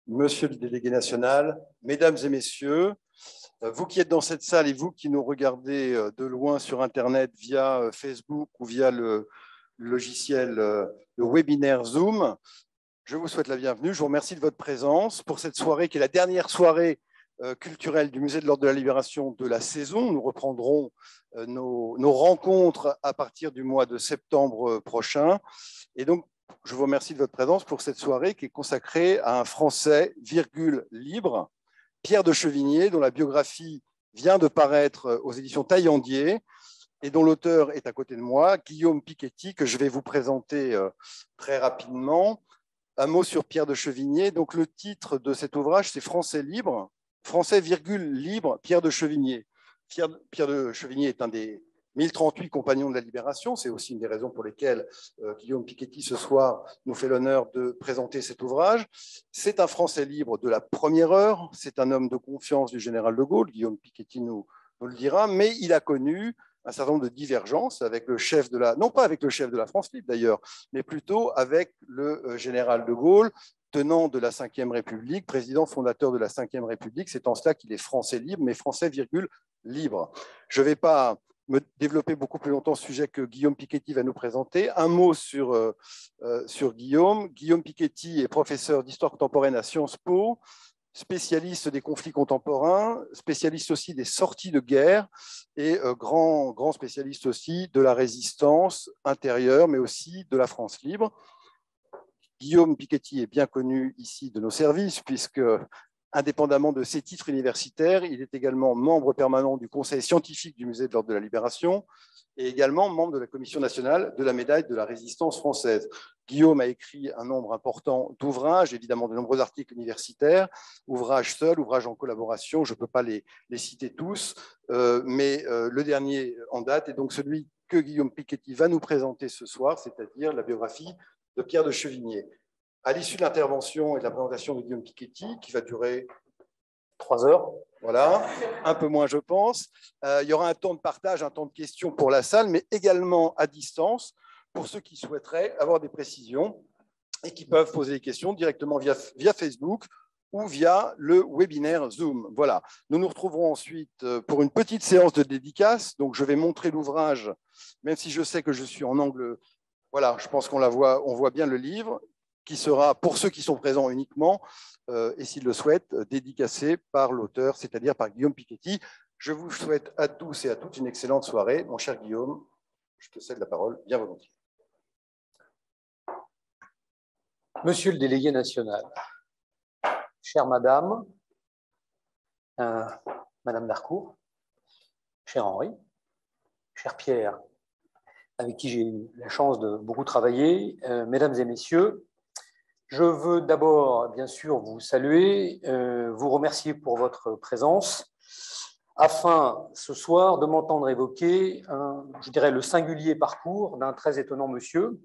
Monsieur le délégué national, mesdames et messieurs, vous qui êtes dans cette salle et vous qui nous regardez de loin sur Internet via Facebook ou via le logiciel, le webinaire Zoom, je vous souhaite la bienvenue. Je vous remercie de votre présence pour cette soirée qui est la dernière soirée culturelle du Musée de l'Ordre de la Libération de la saison. Nous reprendrons nos rencontres à partir du mois de septembre prochain. Et donc, je vous remercie de votre présence pour cette soirée qui est consacrée à un Français, libre, Pierre de Chevigné, dont la biographie vient de paraître aux éditions Taillandier et dont l'auteur est à côté de moi, Guillaume Piketty, que je vais vous présenter très rapidement. Un mot sur Pierre de Chevigné. Donc, le titre de cet ouvrage, c'est Français libre, Français, libre, Pierre de Chevigné. Pierre de Chevigné est un des 1038 compagnons de la Libération. C'est aussi une des raisons pour lesquelles Guillaume Piketty, ce soir, nous fait l'honneur de présenter cet ouvrage. C'est un Français libre de la première heure. C'est un homme de confiance du général de Gaulle. Guillaume Piketty nous le dira. Mais il a connu un certain nombre de divergences avec le chef de la... Non pas avec le chef de la France libre, d'ailleurs, mais plutôt avec le général de Gaulle, tenant de la Ve République, président fondateur de la Ve République. C'est en cela qu'il est Français libre, mais Français, libre. Je ne vais pas me développer beaucoup plus longtemps ce sujet que Guillaume Piketty va nous présenter. Un mot sur Guillaume. Guillaume Piketty est professeur d'histoire contemporaine à Sciences Po, spécialiste des conflits contemporains, spécialiste aussi des sorties de guerre et grand spécialiste aussi de la résistance intérieure, mais aussi de la France libre. Guillaume Piketty est bien connu ici de nos services, puisque indépendamment de ses titres universitaires, il est également membre permanent du Conseil scientifique du Musée de l'Ordre de la Libération et également membre de la Commission nationale de la médaille de la Résistance française. Guillaume a écrit un nombre important d'ouvrages, évidemment de nombreux articles universitaires, ouvrages seuls, ouvrages en collaboration, je ne peux pas les citer tous, mais le dernier en date est donc celui que Guillaume Piketty va nous présenter ce soir, c'est-à-dire la biographie de Pierre de Chevigné. À l'issue de l'intervention et de la présentation de Guillaume Piketty, qui va durer 3 heures, voilà, un peu moins je pense, il y aura un temps de partage, un temps de questions pour la salle, mais également à distance pour ceux qui souhaiteraient avoir des précisions et qui peuvent poser des questions directement via Facebook ou via le webinaire Zoom. Voilà. Nous nous retrouverons ensuite pour une petite séance de dédicace. Donc, je vais montrer l'ouvrage, même si je sais que je suis en angle. Voilà, je pense qu'on on voit bien le livre, qui sera, pour ceux qui sont présents uniquement, et s'ils le souhaitent, dédicacé par l'auteur, c'est-à-dire par Guillaume Piketty. Je vous souhaite à tous et à toutes une excellente soirée. Mon cher Guillaume, je te cède la parole bien volontiers. Monsieur le délégué national, chère madame, madame Darcourt, cher Henri, cher Pierre, avec qui j'ai eu la chance de beaucoup travailler, mesdames et messieurs, je veux d'abord, bien sûr, vous saluer, vous remercier pour votre présence, afin, ce soir, de m'entendre évoquer, je dirais, le singulier parcours d'un très étonnant monsieur,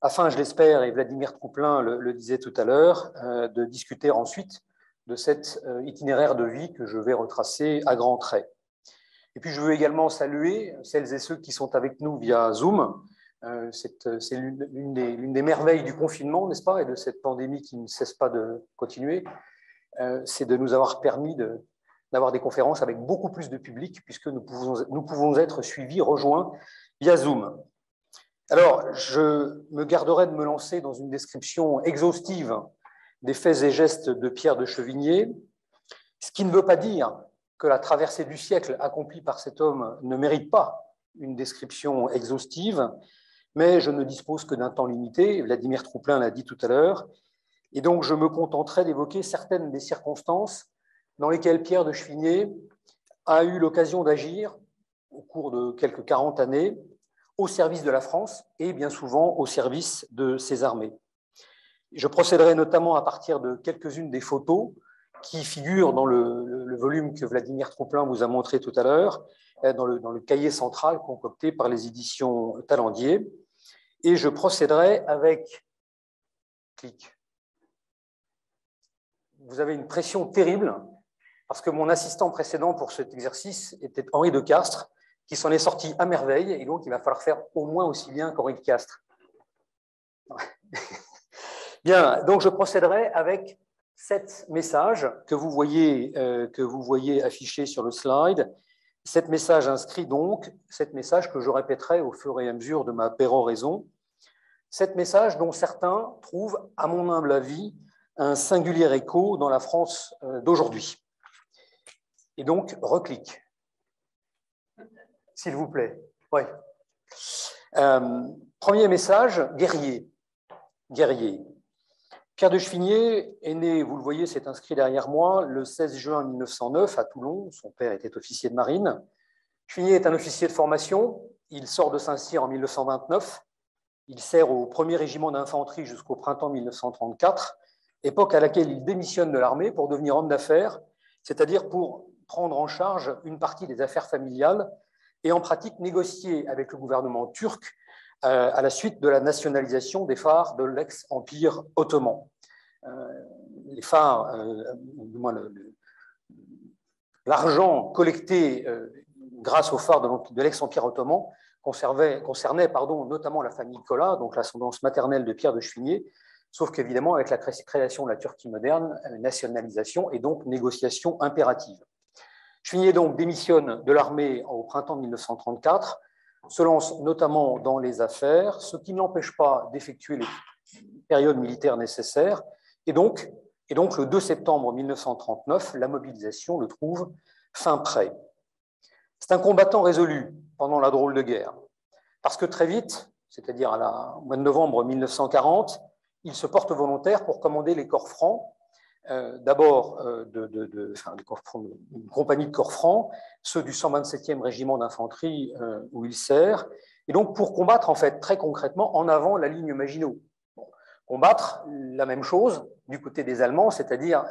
afin, je l'espère, et Vladimir Trouplin le disait tout à l'heure, de discuter ensuite de cet itinéraire de vie que je vais retracer à grands traits. Et puis, je veux également saluer celles et ceux qui sont avec nous via Zoom. C'est l'une des merveilles du confinement, n'est-ce pas, et de cette pandémie qui ne cesse pas de continuer. C'est de nous avoir permis d'avoir des conférences avec beaucoup plus de public, puisque nous pouvons être suivis, rejoints via Zoom. Alors, je me garderai de me lancer dans une description exhaustive des faits et gestes de Pierre de Chevigné, ce qui ne veut pas dire que la traversée du siècle accomplie par cet homme ne mérite pas une description exhaustive, mais je ne dispose que d'un temps limité, Vladimir Trouplin l'a dit tout à l'heure, et donc je me contenterai d'évoquer certaines des circonstances dans lesquelles Pierre de Chevigné a eu l'occasion d'agir au cours de quelques 40 années au service de la France et bien souvent au service de ses armées. Je procéderai notamment à partir de quelques-unes des photos qui figurent dans le volume que Vladimir Trouplin vous a montré tout à l'heure, dans le cahier central concocté par les éditions Taillandier. Et je procéderai avec... Clic. Vous avez une pression terrible, parce que mon assistant précédent pour cet exercice était Henri de Castres, qui s'en est sorti à merveille, et donc il va falloir faire au moins aussi bien qu'Henri de Castres. Bien, donc je procéderai avec 7 messages que vous voyez affichés sur le slide. 7 messages inscrits donc, 7 messages que je répéterai au fur et à mesure de ma péroraison. 7 messages dont certains trouvent, à mon humble avis, un singulier écho dans la France d'aujourd'hui. Et donc, reclique. S'il vous plaît. Oui. Premier message, guerrier. Guerrier. Pierre de Chevigné est né, vous le voyez, c'est inscrit derrière moi, le 16 juin 1909 à Toulon. Son père était officier de marine. Chevigné est un officier de formation. Il sort de Saint-Cyr en 1929. Il sert au 1er régiment d'infanterie jusqu'au printemps 1934, époque à laquelle il démissionne de l'armée pour devenir homme d'affaires, c'est-à-dire pour prendre en charge une partie des affaires familiales et en pratique négocier avec le gouvernement turc à la suite de la nationalisation des phares de l'ex-empire ottoman. Les phares, l'argent collecté grâce aux phares de l'ex-empire ottoman concernait notamment la famille Collat, donc l'ascendance maternelle de Pierre de Chevigné, sauf qu'évidemment, avec la création de la Turquie moderne, nationalisation et donc négociation impérative. Chevigné donc démissionne de l'armée au printemps 1934, se lance notamment dans les affaires, ce qui ne l'empêche pas d'effectuer les périodes militaires nécessaires, et donc le 2 septembre 1939, la mobilisation le trouve fin prêt. C'est un combattant résolu pendant la drôle de guerre, parce que très vite, c'est-à-dire au mois de novembre 1940, il se porte volontaire pour commander les corps francs, d'abord une compagnie de corps francs, ceux du 127e régiment d'infanterie où il sert, et donc pour combattre en fait très concrètement en avant la ligne Maginot. Combattre la même chose du côté des Allemands, c'est-à-dire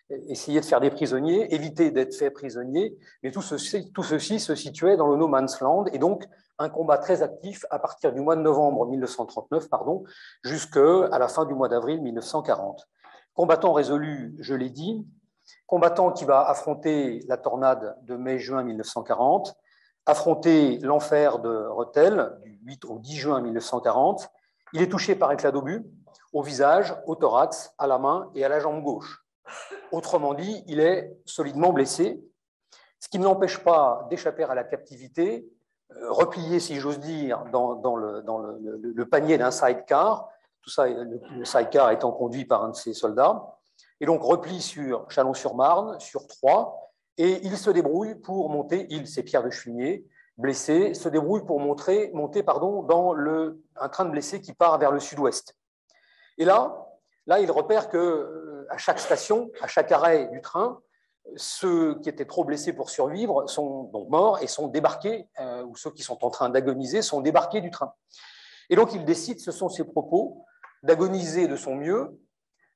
essayer de faire des prisonniers, éviter d'être fait prisonnier, mais tout ceci se situait dans le no man's land, et donc un combat très actif à partir du mois de novembre 1939 jusqu'à la fin du mois d'avril 1940. Combattant résolu, je l'ai dit, combattant qui va affronter la tornade de mai-juin 1940, affronter l'enfer de Rethel du 8 au 10 juin 1940. Il est touché par éclat d'obus au visage, au thorax, à la main et à la jambe gauche. Autrement dit, il est solidement blessé, ce qui ne l'empêche pas d'échapper à la captivité, replié, si j'ose dire, dans le panier d'un sidecar, tout ça, le sidecar étant conduit par un de ses soldats, et donc repli sur Chalon-sur-Marne, sur Troyes, et il se débrouille pour monter, c'est Pierre de Chevigné, blessé, se débrouille pour monter dans un train de blessés qui part vers le sud-ouest. Et là, il repère qu'à chaque station, à chaque arrêt du train, ceux qui étaient trop blessés pour survivre sont donc morts et sont débarqués, ou ceux qui sont en train d'agoniser sont débarqués du train. Et donc il décide, ce sont ses propos, d'agoniser de son mieux,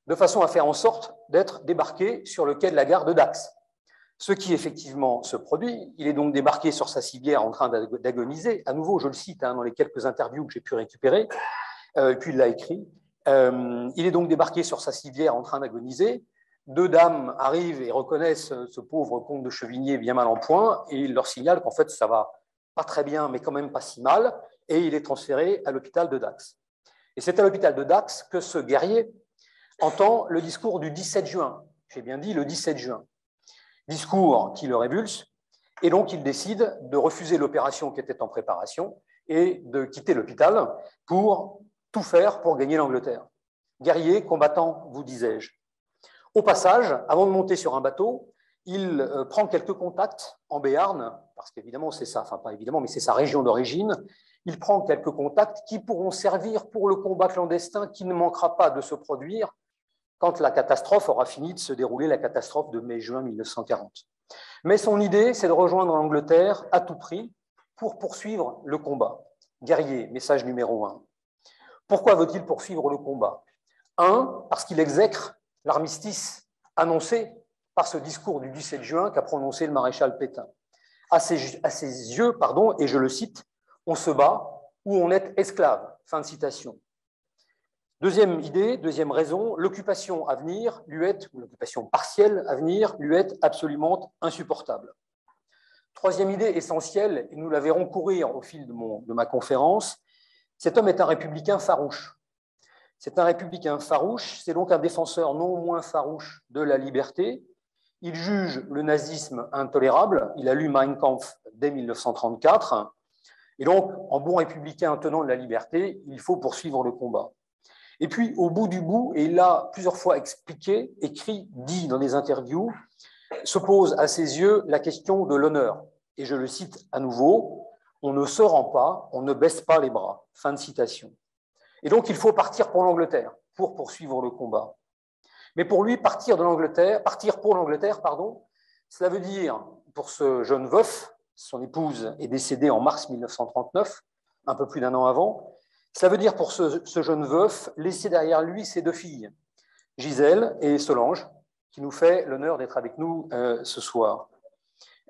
de façon à faire en sorte d'être débarqué sur le quai de la gare de Dax. Ce qui effectivement se produit, il est donc débarqué sur sa civière en train d'agoniser. À nouveau, je le cite dans les quelques interviews que j'ai pu récupérer, et puis il l'a écrit. Il est donc débarqué sur sa civière en train d'agoniser. 2 dames arrivent et reconnaissent ce pauvre comte de Chevigné bien mal en point, et il leur signale qu'en fait ça va pas très bien, mais quand même pas si mal, et il est transféré à l'hôpital de Dax. Et c'est à l'hôpital de Dax que ce guerrier entend le discours du 17 juin. J'ai bien dit le 17 juin. Discours qui le révulse, et donc il décide de refuser l'opération qui était en préparation et de quitter l'hôpital pour tout faire pour gagner l'Angleterre. Guerrier, combattant, vous disais-je. Au passage, avant de monter sur un bateau, il prend quelques contacts en Béarn, parce qu'évidemment c'est ça, enfin pas évidemment, mais c'est sa région d'origine. Il prend quelques contacts qui pourront servir pour le combat clandestin qui ne manquera pas de se produire quand la catastrophe aura fini de se dérouler, la catastrophe de mai-juin 1940. Mais son idée, c'est de rejoindre l'Angleterre à tout prix pour poursuivre le combat. Guerrier, message numéro 1. Pourquoi veut-il poursuivre le combat? 1, parce qu'il exècre l'armistice annoncé par ce discours du 17 juin qu'a prononcé le maréchal Pétain. À ses yeux, et je le cite, on se bat ou on est esclave. Fin de citation. Deuxième idée, deuxième raison, l'occupation à venir l'occupation partielle à venir lui est absolument insupportable. Troisième idée essentielle, et nous la verrons courir au fil de ma conférence, cet homme est un républicain farouche. C'est un républicain farouche, c'est donc un défenseur non moins farouche de la liberté. Il juge le nazisme intolérable, il a lu Mein Kampf dès 1934, et donc, en bon républicain tenant de la liberté, il faut poursuivre le combat. Et puis, au bout du bout, et il l'a plusieurs fois expliqué, écrit, dit dans des interviews, se pose à ses yeux la question de l'honneur. Et je le cite à nouveau, « On ne se rend pas, on ne baisse pas les bras ». Fin de citation. Et donc, il faut partir pour l'Angleterre, pour poursuivre le combat. Mais pour lui, partir pour l'Angleterre, cela veut dire, pour ce jeune veuf, son épouse est décédée en mars 1939, un peu plus d'un an avant, cela veut dire pour ce jeune veuf laisser derrière lui ses 2 filles, Gisèle et Solange, qui nous fait l'honneur d'être avec nous ce soir.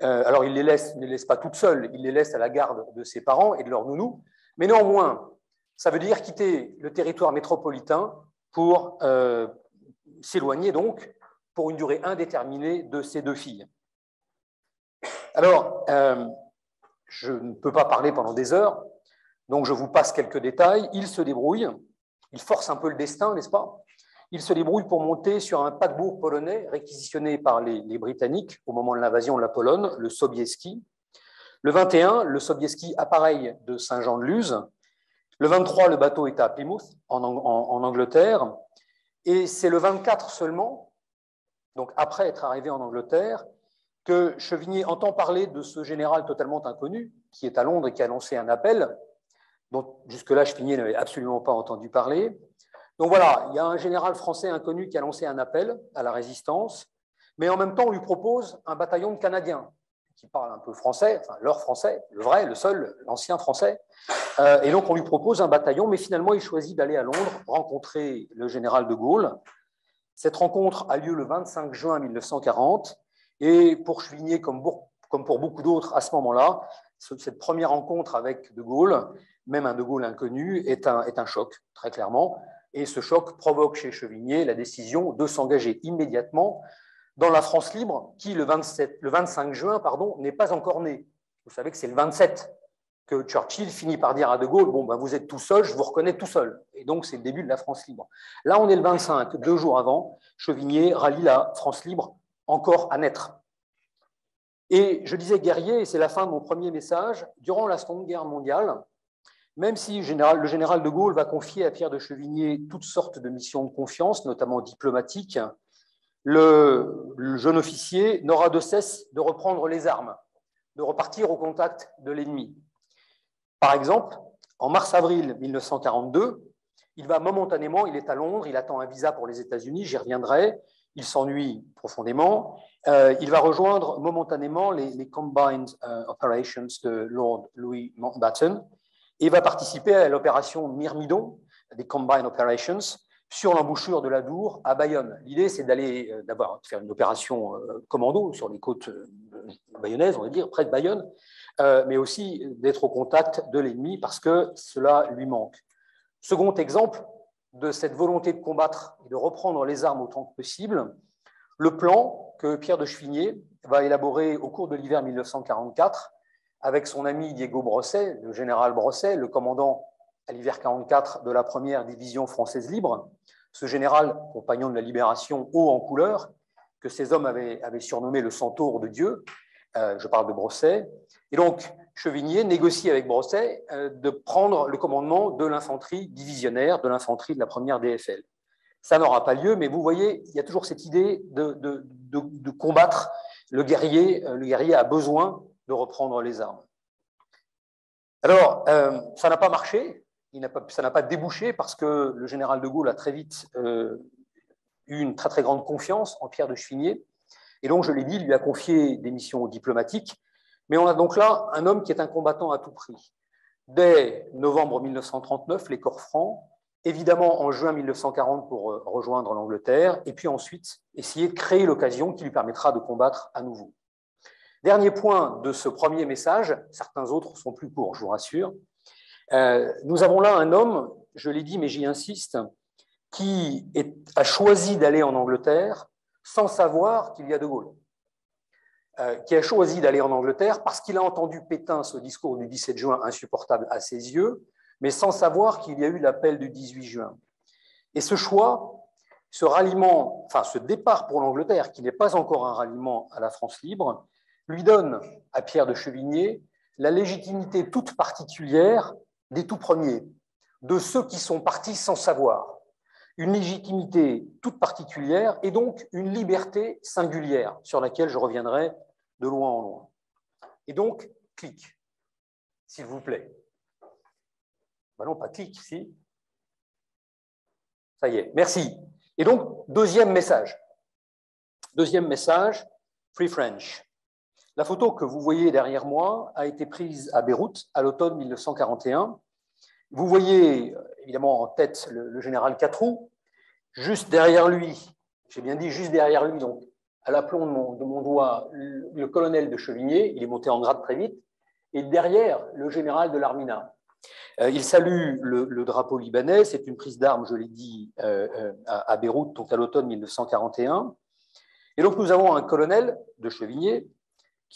Alors, il ne les laisse pas toutes seules, il les laisse à la garde de ses parents et de leur nounou, mais néanmoins, ça veut dire quitter le territoire métropolitain pour s'éloigner donc pour une durée indéterminée de ses 2 filles. Alors, je ne peux pas parler pendant des heures, donc je vous passe quelques détails. Il se débrouille, il force un peu le destin, n'est-ce pas? Il se débrouille pour monter sur un paquebot polonais réquisitionné par les Britanniques au moment de l'invasion de la Pologne, le Sobieski. Le 21, le Sobieski appareille de Saint-Jean-de-Luz. Le 23, le bateau est à Plymouth, en Angleterre. Et c'est le 24 seulement, donc après être arrivé en Angleterre, que Chevigné entend parler de ce général totalement inconnu, qui est à Londres et qui a lancé un appel, dont jusque-là Chevigné n'avait absolument pas entendu parler. Donc voilà, il y a un général français inconnu qui a lancé un appel à la résistance, mais en même temps on lui propose un bataillon de Canadiens qui parlent un peu français, enfin leur français, le vrai, le seul, l'ancien français. Et donc on lui propose un bataillon, mais finalement il choisit d'aller à Londres rencontrer le général de Gaulle. Cette rencontre a lieu le 25 juin 1940, et pour Chevigné, comme pour beaucoup d'autres à ce moment-là, cette première rencontre avec de Gaulle, même un de Gaulle inconnu, est un choc, très clairement. Et ce choc provoque chez Chevigné la décision de s'engager immédiatement dans la France libre, qui le 25 juin n'est pas encore née. Vous savez que c'est le 27 que Churchill finit par dire à De Gaulle, bon, ben, vous êtes tout seul, je vous reconnais tout seul. Et donc, c'est le début de la France libre. Là, on est le 25, 2 jours avant, Chevigné rallie la France libre encore à naître. Et je disais guerrier, et c'est la fin de mon premier message, durant la Seconde Guerre mondiale, même si le général de Gaulle va confier à Pierre de Chevigné toutes sortes de missions de confiance, notamment diplomatiques, le jeune officier n'aura de cesse de reprendre les armes, de repartir au contact de l'ennemi. Par exemple, en mars-avril 1942, il va momentanément, il est à Londres, il attend un visa pour les États-Unis, j'y reviendrai, il s'ennuie profondément, il va rejoindre momentanément les Combined Operations de Lord Louis Mountbatten et va participer à l'opération Myrmidon, des Combined Operations, sur l'embouchure de l'Adour à Bayonne. L'idée, c'est de faire une opération commando sur les côtes bayonnaises, on va dire, près de Bayonne, mais aussi d'être au contact de l'ennemi parce que cela lui manque. Second exemple de cette volonté de combattre et de reprendre les armes autant que possible, le plan que Pierre de Chevigné va élaborer au cours de l'hiver 1944 avec son ami Diego Brosset, le général Brosset, le commandant à l'hiver 1944 de la première division française libre, ce général, compagnon de la libération, haut en couleur, que ces hommes avaient surnommé le centaure de Dieu, je parle de Brosset. Et donc, Chevigné négocie avec Brosset de prendre le commandement de l'infanterie divisionnaire, de l'infanterie de la première DFL. Ça n'aura pas lieu, mais vous voyez, il y a toujours cette idée de combattre. Le guerrier a besoin de reprendre les armes. Alors, ça n'a pas marché, ça n'a pas débouché parce que le général de Gaulle a très vite eu une très très grande confiance en Pierre de Chevigné. Et donc, je l'ai dit, il lui a confié des missions diplomatiques. Mais on a donc là un homme qui est un combattant à tout prix. Dès novembre 1939, les corps francs, évidemment en juin 1940 pour rejoindre l'Angleterre, et puis ensuite essayer de créer l'occasion qui lui permettra de combattre à nouveau. Dernier point de ce premier message, certains autres sont plus courts, je vous rassure. Nous avons là un homme, je l'ai dit mais j'y insiste, qui a choisi d'aller en Angleterre sans savoir qu'il y a De Gaulle. Qui a choisi d'aller en Angleterre parce qu'il a entendu Pétain, ce discours du 17 juin insupportable à ses yeux, mais sans savoir qu'il y a eu l'appel du 18 juin. Et ce choix, ce ralliement, enfin ce départ pour l'Angleterre, qui n'est pas encore un ralliement à la France libre, lui donne à Pierre de Chevigné la légitimité toute particulière des tout premiers, de ceux qui sont partis sans savoir. Une légitimité toute particulière et donc une liberté singulière sur laquelle je reviendrai de loin en loin. Et donc, clic, s'il vous plaît. Ben non, pas clic, si. Ça y est, merci. Et donc, deuxième message. Deuxième message, Free French. La photo que vous voyez derrière moi a été prise à Beyrouth à l'automne 1941. Vous voyez évidemment en tête le général Catroux. Juste derrière lui, j'ai bien dit juste derrière lui, donc à l'aplomb de mon doigt, le colonel de Chevigné, il est monté en grade très vite, et derrière, le général de l'Armina. Il salue le drapeau libanais, c'est une prise d'armes, je l'ai dit, à Beyrouth, donc à l'automne 1941. Et donc nous avons un colonel de Chevigné,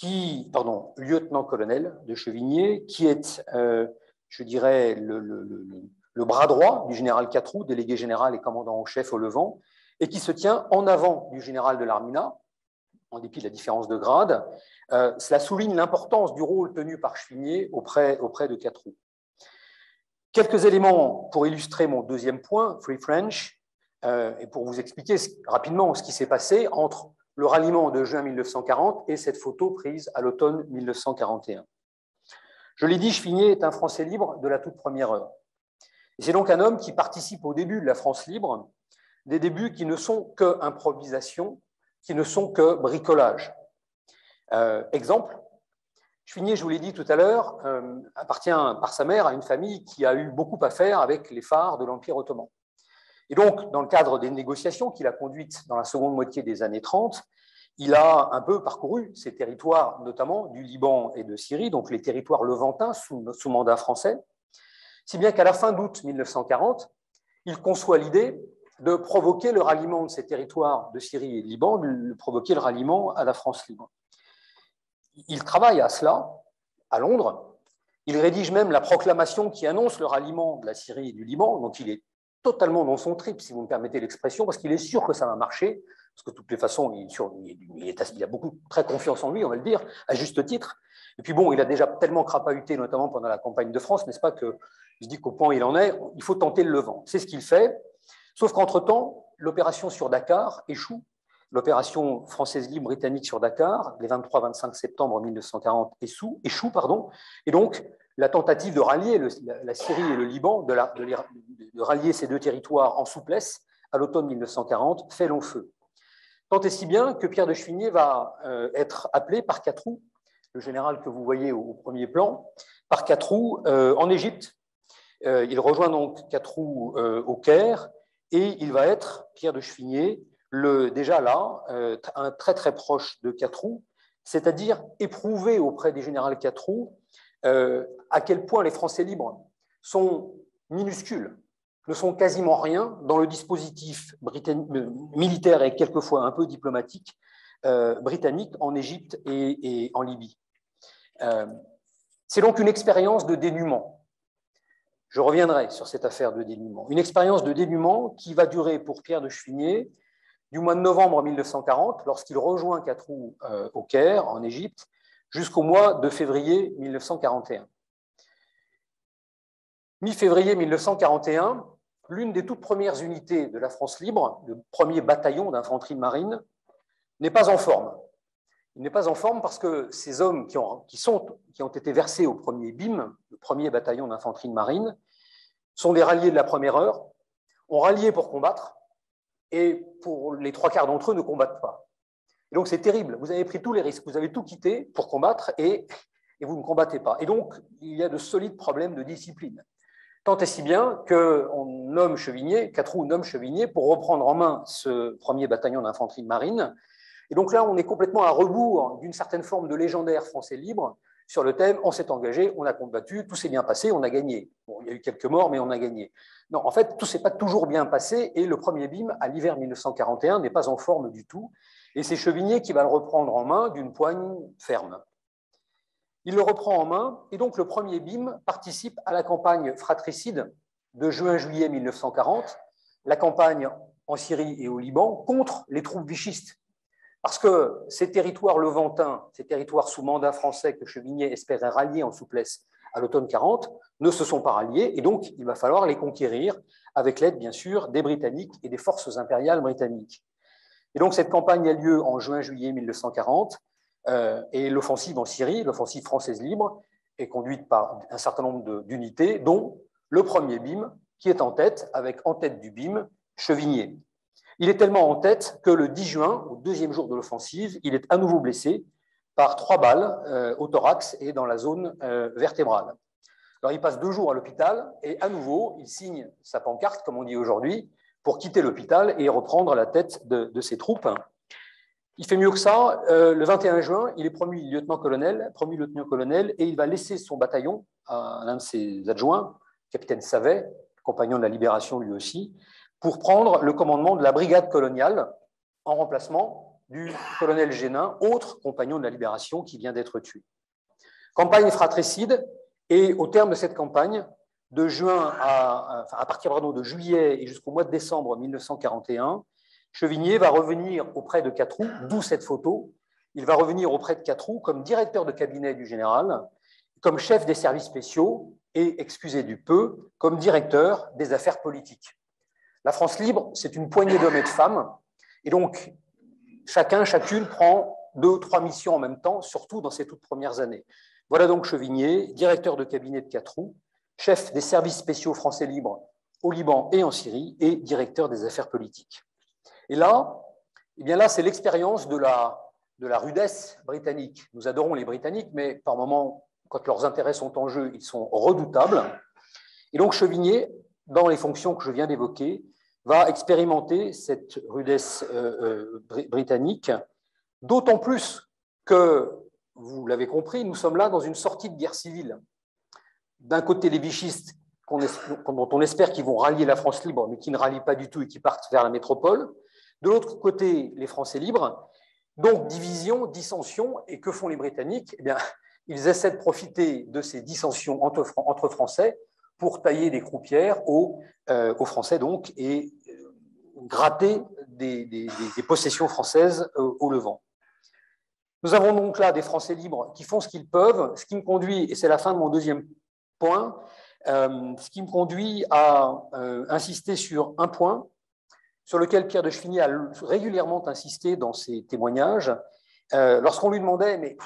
lieutenant-colonel de Chevigné, qui est, je dirais, le bras droit du général Catroux, délégué général et commandant en chef au Levant, et qui se tient en avant du général de l'Armina, en dépit de la différence de grade. Cela souligne l'importance du rôle tenu par Chevigné auprès de Catroux. Quelques éléments pour illustrer mon deuxième point, Free French, et pour vous expliquer rapidement ce qui s'est passé entre le ralliement de juin 1940 et cette photo prise à l'automne 1941. Je l'ai dit, Chevigné est un Français libre de la toute première heure. C'est donc un homme qui participe au début de la France libre, des débuts qui ne sont que improvisation, qui ne sont que bricolage. Exemple, Chevigné, je vous l'ai dit tout à l'heure, appartient par sa mère à une famille qui a eu beaucoup à faire avec les phares de l'Empire ottoman. Et donc, dans le cadre des négociations qu'il a conduites dans la seconde moitié des années 30, il a un peu parcouru ces territoires, notamment du Liban et de Syrie, donc les territoires levantins sous mandat français, si bien qu'à la fin d'août 1940, il conçoit l'idée de provoquer le ralliement de ces territoires de Syrie et de Liban, de provoquer le ralliement à la France libre. Il travaille à cela à Londres. Il rédige même la proclamation qui annonce le ralliement de la Syrie et du Liban, donc il est totalement dans son trip, si vous me permettez l'expression, parce qu'il est sûr que ça va marcher, parce que de toutes les façons, il a beaucoup très confiance en lui, on va le dire, à juste titre. Et puis bon, il a déjà tellement crapahuté, notamment pendant la campagne de France, n'est-ce pas, que je dis qu'au point où il en est, il faut tenter le Levant. C'est ce qu'il fait, sauf qu'entre-temps, l'opération sur Dakar échoue. L'opération française libre britannique sur Dakar, les 23-25 septembre 1940, échoue, et donc la tentative de rallier la Syrie et le Liban, de rallier ces deux territoires en souplesse à l'automne 1940, fait long feu. Tant et si bien que Pierre de Chevigné va être appelé par Catroux, le général que vous voyez au premier plan, par Catroux en Égypte. Il rejoint donc Catroux au Caire et il va être, Pierre de Chevigné, déjà là, un très très proche de Catroux, c'est-à-dire éprouver auprès des généraux Catroux à quel point les Français libres sont minuscules, ne sont quasiment rien dans le dispositif militaire et quelquefois un peu diplomatique britannique en Égypte et en Libye. C'est donc une expérience de dénuement. Je reviendrai sur cette affaire de dénuement. Une expérience de dénuement qui va durer pour Pierre de Chevigné du mois de novembre 1940, lorsqu'il rejoint Catroux au Caire, en Égypte, jusqu'au mois de février 1941. Mi-février 1941, l'une des toutes premières unités de la France libre, le premier bataillon d'infanterie de marine, n'est pas en forme. Il n'est pas en forme parce que ces hommes qui ont été versés au premier BIM, le premier bataillon d'infanterie de marine, sont des ralliés de la première heure, ont rallié pour combattre, et pour les trois quarts d'entre eux ne combattent pas. Et donc c'est terrible, vous avez pris tous les risques, vous avez tout quitté pour combattre et vous ne combattez pas. Et donc il y a de solides problèmes de discipline. Tant et si bien qu'on nomme Chevigné, Catroux nomme Chevigné pour reprendre en main ce premier bataillon d'infanterie de marine. Et donc là, on est complètement à rebours d'une certaine forme de légendaire français libre sur le thème on s'est engagé, on a combattu, tout s'est bien passé, on a gagné. Bon, il y a eu quelques morts, mais on a gagné. Non, en fait, tout ne s'est pas toujours bien passé et le premier BIM, à l'hiver 1941, n'est pas en forme du tout. Et c'est Chevigné qui va le reprendre en main d'une poigne ferme. Il le reprend en main et donc le premier BIM participe à la campagne fratricide de juin-juillet 1940 la campagne en Syrie et au Liban contre les troupes vichistes. Parce que ces territoires levantins, ces territoires sous mandat français que Chevigné espérait rallier en souplesse à l'automne 40, ne se sont pas ralliés, et donc il va falloir les conquérir avec l'aide, bien sûr, des Britanniques et des forces impériales britanniques. Et donc cette campagne a lieu en juin-juillet 1940, et l'offensive en Syrie, l'offensive française libre, est conduite par un certain nombre d'unités, dont le premier BIM, qui est en tête, avec en tête du BIM, Chevigné. Il est tellement en tête que le 10 juin, au deuxième jour de l'offensive, il est à nouveau blessé par 3 balles au thorax et dans la zone vertébrale. Alors il passe 2 jours à l'hôpital et à nouveau, il signe sa pancarte, comme on dit aujourd'hui, pour quitter l'hôpital et reprendre la tête de ses troupes. Il fait mieux que ça. Le 21 juin, il est promu lieutenant-colonel, et il va laisser son bataillon à l'un de ses adjoints, capitaine Savet, compagnon de la Libération lui aussi, pour prendre le commandement de la brigade coloniale en remplacement du colonel Génin, autre compagnon de la Libération qui vient d'être tué. Campagne fratricide, et au terme de cette campagne, à partir de juillet et jusqu'au mois de décembre 1941, Chevigné va revenir auprès de Catroux, d'où cette photo. Il va revenir auprès de Catroux comme directeur de cabinet du général, comme chef des services spéciaux et, excusez du peu, comme directeur des affaires politiques. La France libre, c'est une poignée d'hommes et de femmes, et donc chacune prend 2-3 missions en même temps, surtout dans ces toutes premières années. Voilà donc Chevigné, directeur de cabinet de Catroux, chef des services spéciaux français libres au Liban et en Syrie, et directeur des affaires politiques. Et là, c'est l'expérience de la rudesse britannique. Nous adorons les Britanniques, mais par moments, quand leurs intérêts sont en jeu, ils sont redoutables. Et donc Chevigné, dans les fonctions que je viens d'évoquer, va expérimenter cette rudesse britannique, d'autant plus que, vous l'avez compris, nous sommes là dans une sortie de guerre civile. D'un côté, les vichistes, dont on espère qu'ils vont rallier la France libre, mais qui ne rallient pas du tout et qui partent vers la métropole. De l'autre côté, les Français libres. Donc, division, dissension, et que font les Britanniques? Eh bien, ils essaient de profiter de ces dissensions entre Français pour tailler des croupières aux Français, donc, et gratter des possessions françaises au Levant. Nous avons donc là des Français libres qui font ce qu'ils peuvent, ce qui me conduit, et c'est la fin de mon deuxième point, ce qui me conduit à insister sur un point sur lequel Pierre de Chevigné a régulièrement insisté dans ses témoignages. Lorsqu'on lui demandait, mais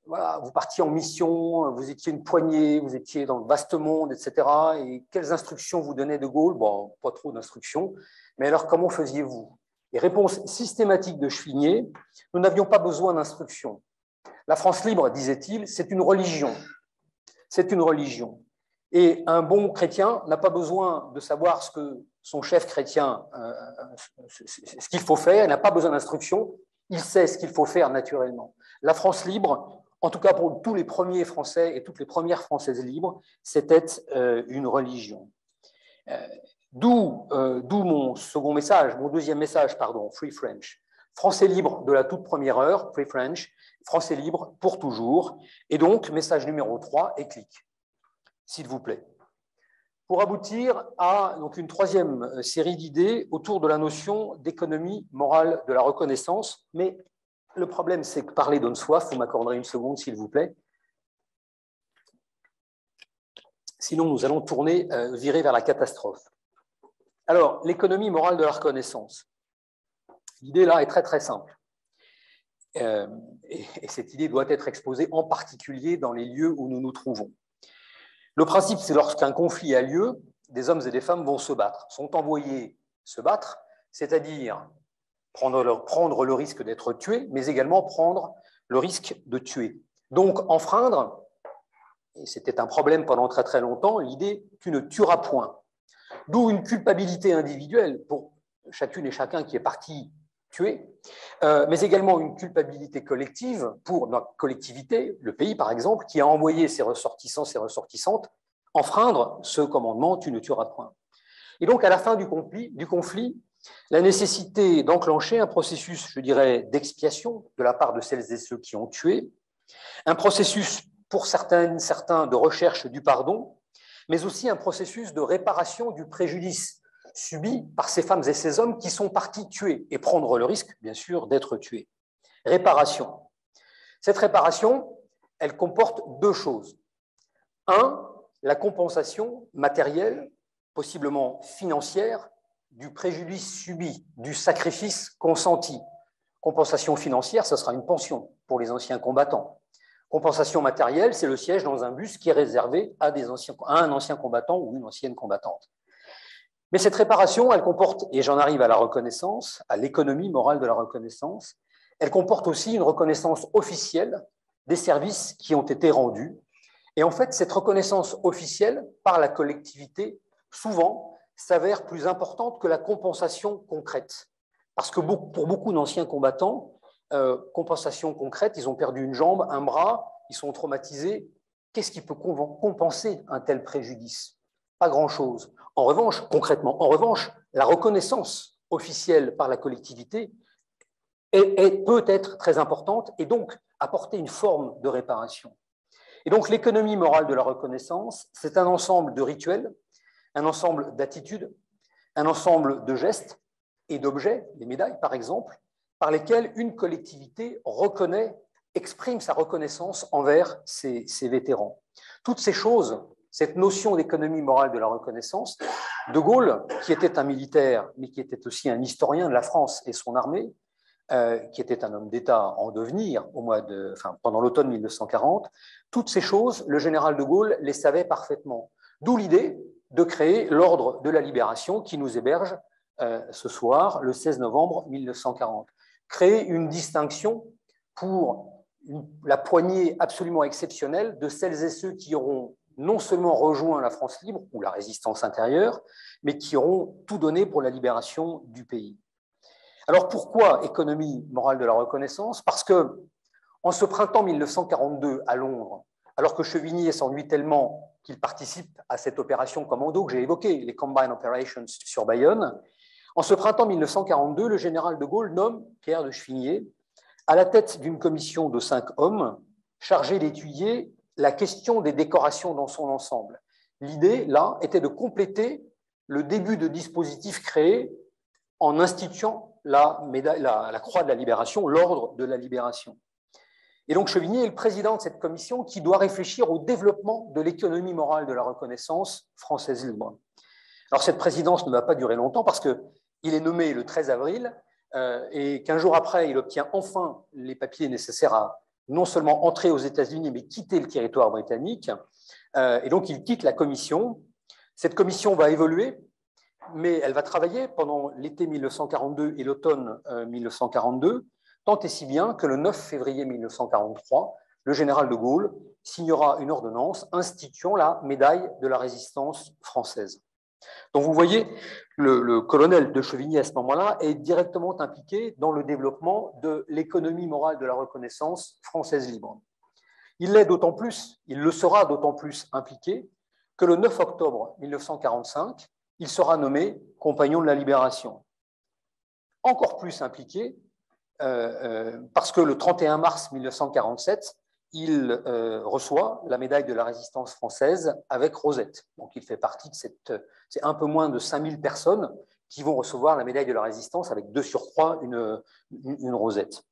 voilà, vous partiez en mission, vous étiez une poignée, vous étiez dans le vaste monde, etc. Et quelles instructions vous donnait de Gaulle? Bon, pas trop d'instructions, mais alors comment faisiez-vous? Et réponse systématique de Chevigné, nous n'avions pas besoin d'instructions. La France libre, disait-il, c'est une religion. C'est une religion. Et un bon chrétien n'a pas besoin de savoir ce que son chef chrétien, ce qu'il faut faire, il n'a pas besoin d'instructions, il sait ce qu'il faut faire naturellement. La France libre, en tout cas pour tous les premiers Français et toutes les premières Françaises libres, c'était une religion. D'où mon second message, mon deuxième message, pardon, Free French. Français libre de la toute première heure, Free French, Français libre pour toujours. Et donc, message numéro 3, et clic, s'il vous plaît. Pour aboutir à donc, une troisième série d'idées autour de la notion d'économie morale de la reconnaissance. Mais le problème, c'est que parler donne soif. Vous m'accorderez une seconde, s'il vous plaît. Sinon, nous allons virer vers la catastrophe. Alors, l'économie morale de la reconnaissance. L'idée là est très très simple. Et cette idée doit être exposée en particulier dans les lieux où nous nous trouvons. Le principe, c'est lorsqu'un conflit a lieu, des hommes et des femmes vont se battre, sont envoyés se battre, c'est-à-dire prendre le risque d'être tués, mais également prendre le risque de tuer. Donc, enfreindre, et c'était un problème pendant très très longtemps, l'idée tu ne tueras point. D'où une culpabilité individuelle pour chacune et chacun qui est parti tuer, mais également une culpabilité collective pour notre collectivité, le pays par exemple, qui a envoyé ses ressortissants, ses ressortissantes, enfreindre ce commandement, tu ne tueras point. Et donc à la fin du conflit, la nécessité d'enclencher un processus, je dirais, d'expiation de la part de celles et ceux qui ont tué, un processus pour certains de recherche du pardon, mais aussi un processus de réparation du préjudice. subie par ces femmes et ces hommes qui sont partis tuer et prendre le risque, bien sûr, d'être tués. Réparation. Cette réparation, elle comporte deux choses. Un, la compensation matérielle, possiblement financière, du préjudice subi, du sacrifice consenti. Compensation financière, ce sera une pension pour les anciens combattants. Compensation matérielle, c'est le siège dans un bus qui est réservé à un ancien combattant ou une ancienne combattante. Mais cette réparation, elle comporte, et j'en arrive à la reconnaissance, à l'économie morale de la reconnaissance, elle comporte aussi une reconnaissance officielle des services qui ont été rendus. Et en fait, cette reconnaissance officielle par la collectivité, souvent, s'avère plus importante que la compensation concrète. Parce que pour beaucoup d'anciens combattants, compensation concrète, ils ont perdu une jambe, un bras, ils sont traumatisés. Qu'est-ce qui peut compenser un tel préjudice? Pas grand-chose. En revanche, concrètement, la reconnaissance officielle par la collectivité peut être très importante et donc apporter une forme de réparation. Et donc l'économie morale de la reconnaissance, c'est un ensemble de rituels, un ensemble d'attitudes, un ensemble de gestes et d'objets, les médailles par exemple, par lesquels une collectivité exprime sa reconnaissance envers ses vétérans. Toutes ces choses, cette notion d'économie morale de la reconnaissance, De Gaulle, qui était un militaire, mais qui était aussi un historien de la France et son armée, qui était un homme d'État en devenir pendant l'automne 1940, toutes ces choses, le général de Gaulle les savait parfaitement. D'où l'idée de créer l'Ordre de la Libération qui nous héberge ce soir, le 16 novembre 1940. Créer une distinction pour la poignée absolument exceptionnelle de celles et ceux qui auront non seulement rejoint la France libre ou la résistance intérieure, mais qui auront tout donné pour la libération du pays. Alors pourquoi économie morale de la reconnaissance? Parce que en ce printemps 1942 à Londres, alors que Chevigné s'ennuie tellement qu'il participe à cette opération commando que j'ai évoquée, les Combined Operations sur Bayonne, en ce printemps 1942, le général de Gaulle nomme Pierre de Chevigné à la tête d'une commission de 5 hommes chargée d'étudier la question des décorations dans son ensemble. L'idée, là, était de compléter le début de dispositif créé en instituant la Croix de la Libération, l'Ordre de la Libération. Et donc Chevigné est le président de cette commission qui doit réfléchir au développement de l'économie morale de la reconnaissance française libre. Alors cette présidence ne va pas durer longtemps parce qu'il est nommé le 13 avril et qu'15 jours après, il obtient enfin les papiers nécessaires à non seulement entrer aux États-Unis, mais quitter le territoire britannique. Et donc il quitte la commission. Cette commission va évoluer, mais elle va travailler pendant l'été 1942 et l'automne 1942, tant et si bien que le 9 février 1943, le général de Gaulle signera une ordonnance instituant la médaille de la résistance française. Donc vous voyez, le colonel de Chevigné à ce moment-là est directement impliqué dans le développement de l'économie morale de la reconnaissance française libre. Il l'est d'autant plus, il le sera d'autant plus impliqué que le 9 octobre 1945, il sera nommé compagnon de la Libération. Encore plus impliqué, parce que le 31 mars 1947, il reçoit la médaille de la résistance française avec Rosette. Donc il fait partie de c'est un peu moins de 5000 personnes qui vont recevoir la médaille de la résistance avec de surcroît une Rosette.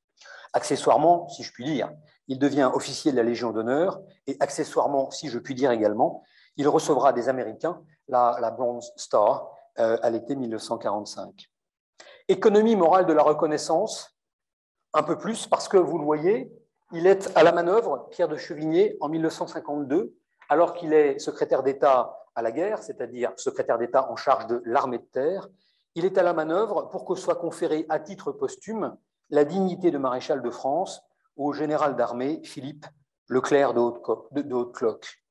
Accessoirement, si je puis dire, il devient officier de la Légion d'honneur et accessoirement, si je puis dire également, il recevra des Américains la Bronze Star à l'été 1945. Économie morale de la reconnaissance, un peu plus, parce que vous le voyez, il est à la manœuvre, Pierre de Chevigné, en 1952, alors qu'il est secrétaire d'État à la guerre, c'est-à-dire secrétaire d'État en charge de l'armée de terre. Il est à la manœuvre pour que soit conférée à titre posthume la dignité de maréchal de France au général d'armée Philippe Leclerc de Haute-Cloque.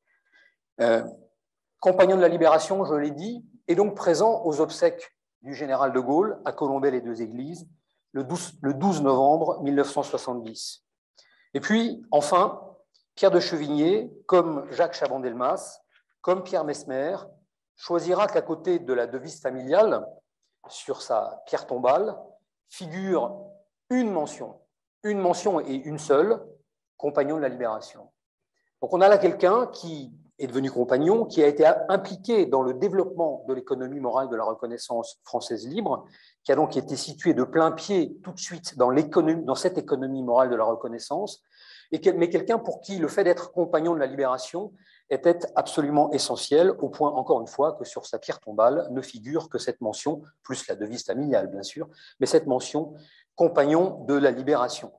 Compagnon de la Libération, je l'ai dit, est donc présent aux obsèques du général de Gaulle à Colombey-les-Deux-Églises le 12 novembre 1970. Et puis, enfin, Pierre de Chevigné, comme Jacques Chaban-Delmas, comme Pierre Messmer, choisira qu'à côté de la devise familiale, sur sa pierre tombale, figure une mention et une seule, compagnon de la Libération. Donc on a là quelqu'un qui est devenu compagnon, qui a été impliqué dans le développement de l'économie morale de la reconnaissance française libre, qui a donc été situé de plein pied tout de suite dans cette économie morale de la reconnaissance, mais quelqu'un pour qui le fait d'être compagnon de la libération était absolument essentiel, au point, encore une fois, que sur sa pierre tombale ne figure que cette mention, plus la devise familiale, bien sûr, mais cette mention compagnon de la libération.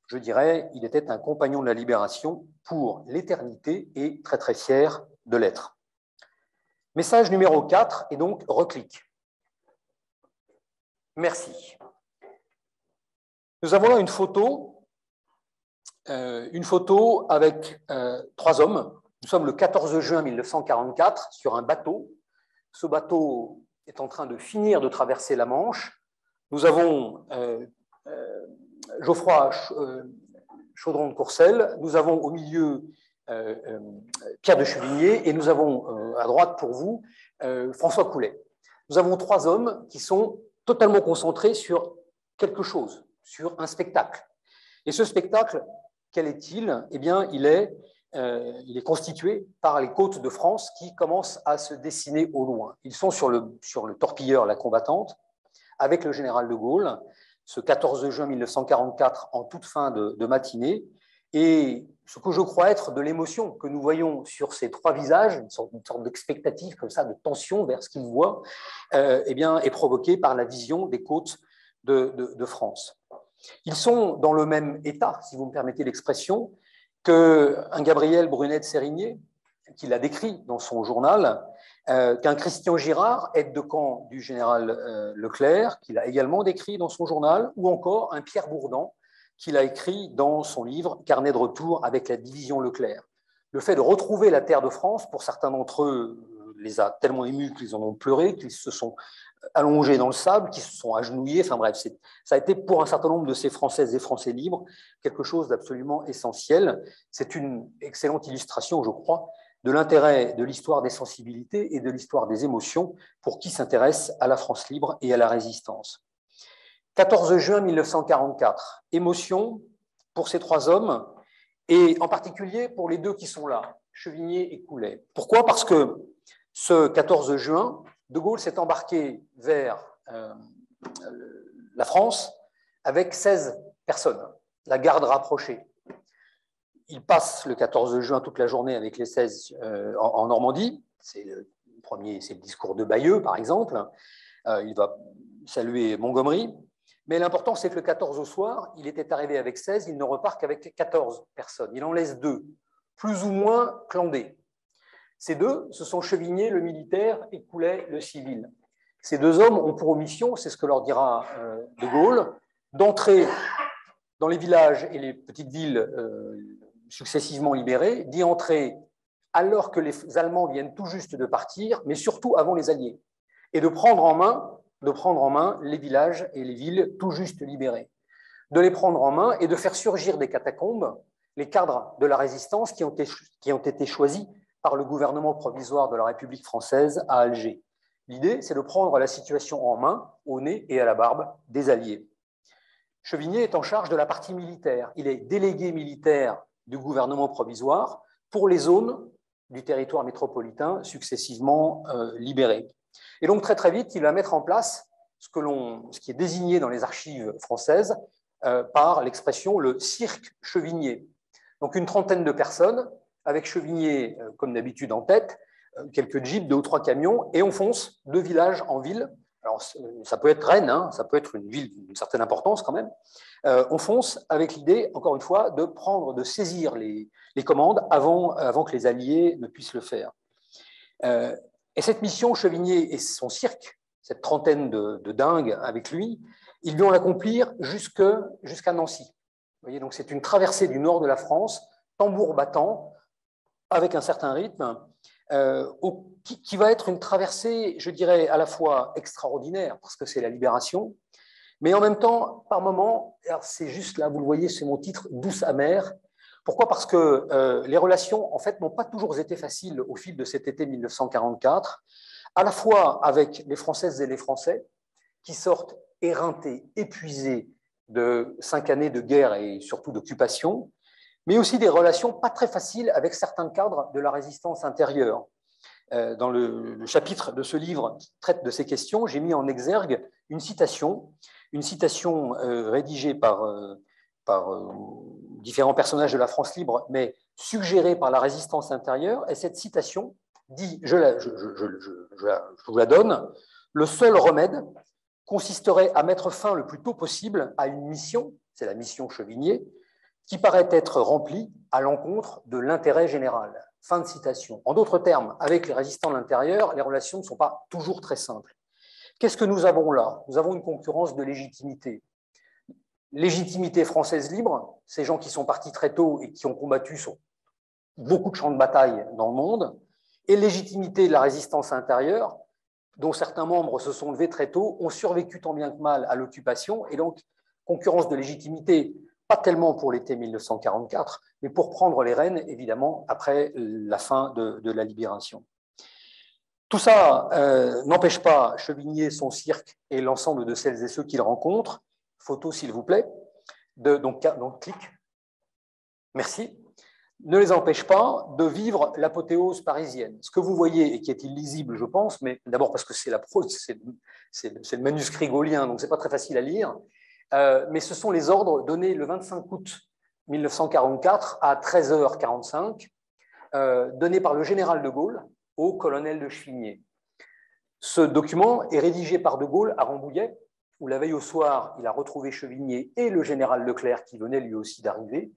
Je dirais, il était un compagnon de la libération pour l'éternité et très très fier de l'être. Message numéro 4 est donc reclic. Merci. Nous avons là une photo avec 3 hommes. Nous sommes le 14 juin 1944 sur un bateau. Ce bateau est en train de finir de traverser la Manche. Nous avons Geoffroy Chaudron de Courcelles, nous avons au milieu Pierre de Chevigné et nous avons à droite pour vous François Coulet. Nous avons 3 hommes qui sont totalement concentrés sur quelque chose, sur un spectacle. Et ce spectacle, quel est-il? Eh bien, il est constitué par les côtes de France qui commencent à se dessiner au loin. Ils sont sur le torpilleur La Combattante, avec le général de Gaulle, ce 14 juin 1944 en toute fin de matinée, et ce que je crois être de l'émotion que nous voyons sur ces 3 visages, une sorte d'expectative comme ça, de tension vers ce qu'ils voient, eh bien, est provoquée par la vision des côtes de France. Ils sont dans le même état, si vous me permettez l'expression, qu'un Gabriel Brunet de Sérigné, qui l'a décrit dans son journal, qu'un Christian Girard, aide de camp du général Leclerc, qu'il a également décrit dans son journal, ou encore un Pierre Bourdan, qu'il a écrit dans son livre « Carnet de retour avec la division Leclerc ». Le fait de retrouver la terre de France, pour certains d'entre eux, les a tellement émus qu'ils en ont pleuré, qu'ils se sont allongés dans le sable, qu'ils se sont agenouillés. Enfin bref, ça a été pour un certain nombre de ces Françaises et Français libres quelque chose d'absolument essentiel. C'est une excellente illustration, je crois, de l'intérêt de l'histoire des sensibilités et de l'histoire des émotions pour qui s'intéresse à la France libre et à la résistance. 14 juin 1944, émotion pour ces 3 hommes, et en particulier pour les 2 qui sont là, Chevigné et Coulet. Pourquoi? Parce que ce 14 juin, De Gaulle s'est embarqué vers la France avec 16 personnes, la garde rapprochée. Il passe le 14 juin toute la journée avec les 16 en Normandie. C'est le discours de Bayeux, par exemple. Il va saluer Montgomery. Mais l'important, c'est que le 14 au soir, il était arrivé avec 16, il ne repart qu'avec 14 personnes. Il en laisse 2, plus ou moins clandés. Ces 2, ce sont Chevigné, le militaire, et Coulet, le civil. Ces 2 hommes ont pour mission, c'est ce que leur dira De Gaulle, d'entrer dans les villages et les petites villes successivement libérées, d'y entrer alors que les Allemands viennent tout juste de partir, mais surtout avant les Alliés, et de prendre en main les villages et les villes tout juste libérées, de les prendre en main et de faire surgir des catacombes les cadres de la résistance qui ont été choisis par le gouvernement provisoire de la République française à Alger. L'idée, c'est de prendre la situation en main, au nez et à la barbe des Alliés. Chevigné est en charge de la partie militaire. Il est délégué militaire du gouvernement provisoire pour les zones du territoire métropolitain successivement libérées. Et donc, très très vite, il va mettre en place ce qui est désigné dans les archives françaises par l'expression le cirque Chevigné. Donc, une trentaine de personnes, avec Chevigné, comme d'habitude, en tête, quelques jeeps, 2 ou 3 camions, et on fonce de village en ville. Alors, ça peut être Rennes, hein, ça peut être une ville d'une certaine importance quand même. On fonce avec l'idée, encore une fois, de saisir les commandes avant que les Alliés ne puissent le faire. Et cette mission, Chevigné et son cirque, cette trentaine de dingues avec lui, ils vont l'accomplir jusqu'à Nancy. Vous voyez, donc c'est une traversée du nord de la France, tambour battant, avec un certain rythme, qui va être une traversée, je dirais, à la fois extraordinaire, parce que c'est la libération, mais en même temps, par moments, c'est juste là, vous le voyez, c'est mon titre, douce amère. Pourquoi? Parce que les relations, en fait, n'ont pas toujours été faciles au fil de cet été 1944, à la fois avec les Françaises et les Français, qui sortent éreintés, épuisés de 5 années de guerre et surtout d'occupation, mais aussi des relations pas très faciles avec certains cadres de la résistance intérieure. Dans le chapitre de ce livre qui traite de ces questions, j'ai mis en exergue une citation rédigée par différents personnages de la France libre, mais suggérée par la résistance intérieure. Et cette citation dit, je vous la donne, « Le seul remède consisterait à mettre fin le plus tôt possible à une mission, c'est la mission Chevigné, qui paraît être remplie à l'encontre de l'intérêt général. » Fin de citation. En d'autres termes, avec les résistants de l'intérieur, les relations ne sont pas toujours très simples. Qu'est-ce que nous avons là? Nous avons une concurrence de légitimité. Légitimité française libre, ces gens qui sont partis très tôt et qui ont combattu sur beaucoup de champs de bataille dans le monde, et légitimité de la résistance intérieure, dont certains membres se sont levés très tôt, ont survécu tant bien que mal à l'occupation, et donc concurrence de légitimité, pas tellement pour l'été 1944, mais pour prendre les rênes, évidemment, après la fin de la libération. Tout ça n'empêche pas Chevigné, son cirque et l'ensemble de celles et ceux qu'il rencontre, photo s'il vous plaît, donc clic, merci, ne les empêche pas de vivre l'apothéose parisienne. Ce que vous voyez, et qui est illisible, je pense, mais d'abord parce que c'est la prose, c'est le manuscrit gaulien, donc ce n'est pas très facile à lire, mais ce sont les ordres donnés le 25 août 1944 à 13h45, donnés par le général de Gaulle au colonel de Chevigné. Ce document est rédigé par de Gaulle à Rambouillet, où la veille au soir, il a retrouvé Chevigné et le général Leclerc, qui venait lui aussi d'arriver.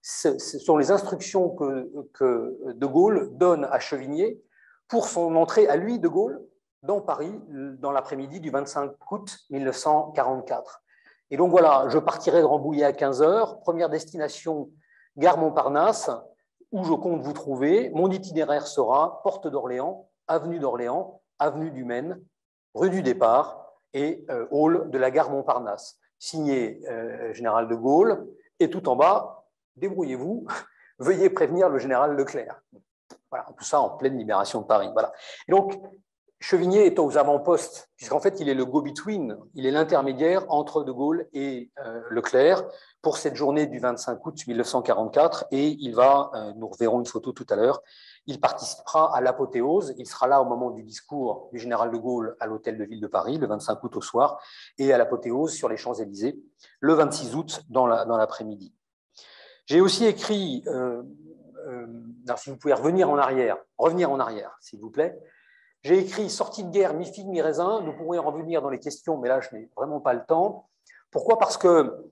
Ce sont les instructions que de Gaulle donne à Chevigné pour son entrée à lui, de Gaulle, dans Paris, dans l'après-midi du 25 août 1944. Et donc voilà, je partirai de Rambouillet à 15h, première destination, gare Montparnasse, où je compte vous trouver. Mon itinéraire sera porte d'Orléans, avenue du Maine, rue du Départ et hall de la gare Montparnasse. Signé général de Gaulle, et tout en bas, débrouillez-vous, veuillez prévenir le général Leclerc. Voilà, tout ça en pleine libération de Paris. Voilà. Et donc, Chevigné est aux avant-postes, puisqu'en fait, il est le go-between, il est l'intermédiaire entre de Gaulle et Leclerc pour cette journée du 25 août 1944, et il va, nous reverrons une photo tout à l'heure, il participera à l'apothéose, il sera là au moment du discours du général de Gaulle à l'hôtel de ville de Paris, le 25 août au soir, et à l'apothéose sur les Champs-Élysées, le 26 août dans l'après-midi. J'ai aussi écrit, alors si vous pouvez revenir en arrière, s'il vous plaît. J'ai écrit « Sortie de guerre, mi-figue, mi-raisin ». Nous pourrons y revenir dans les questions, mais là, je n'ai vraiment pas le temps. Pourquoi? Parce que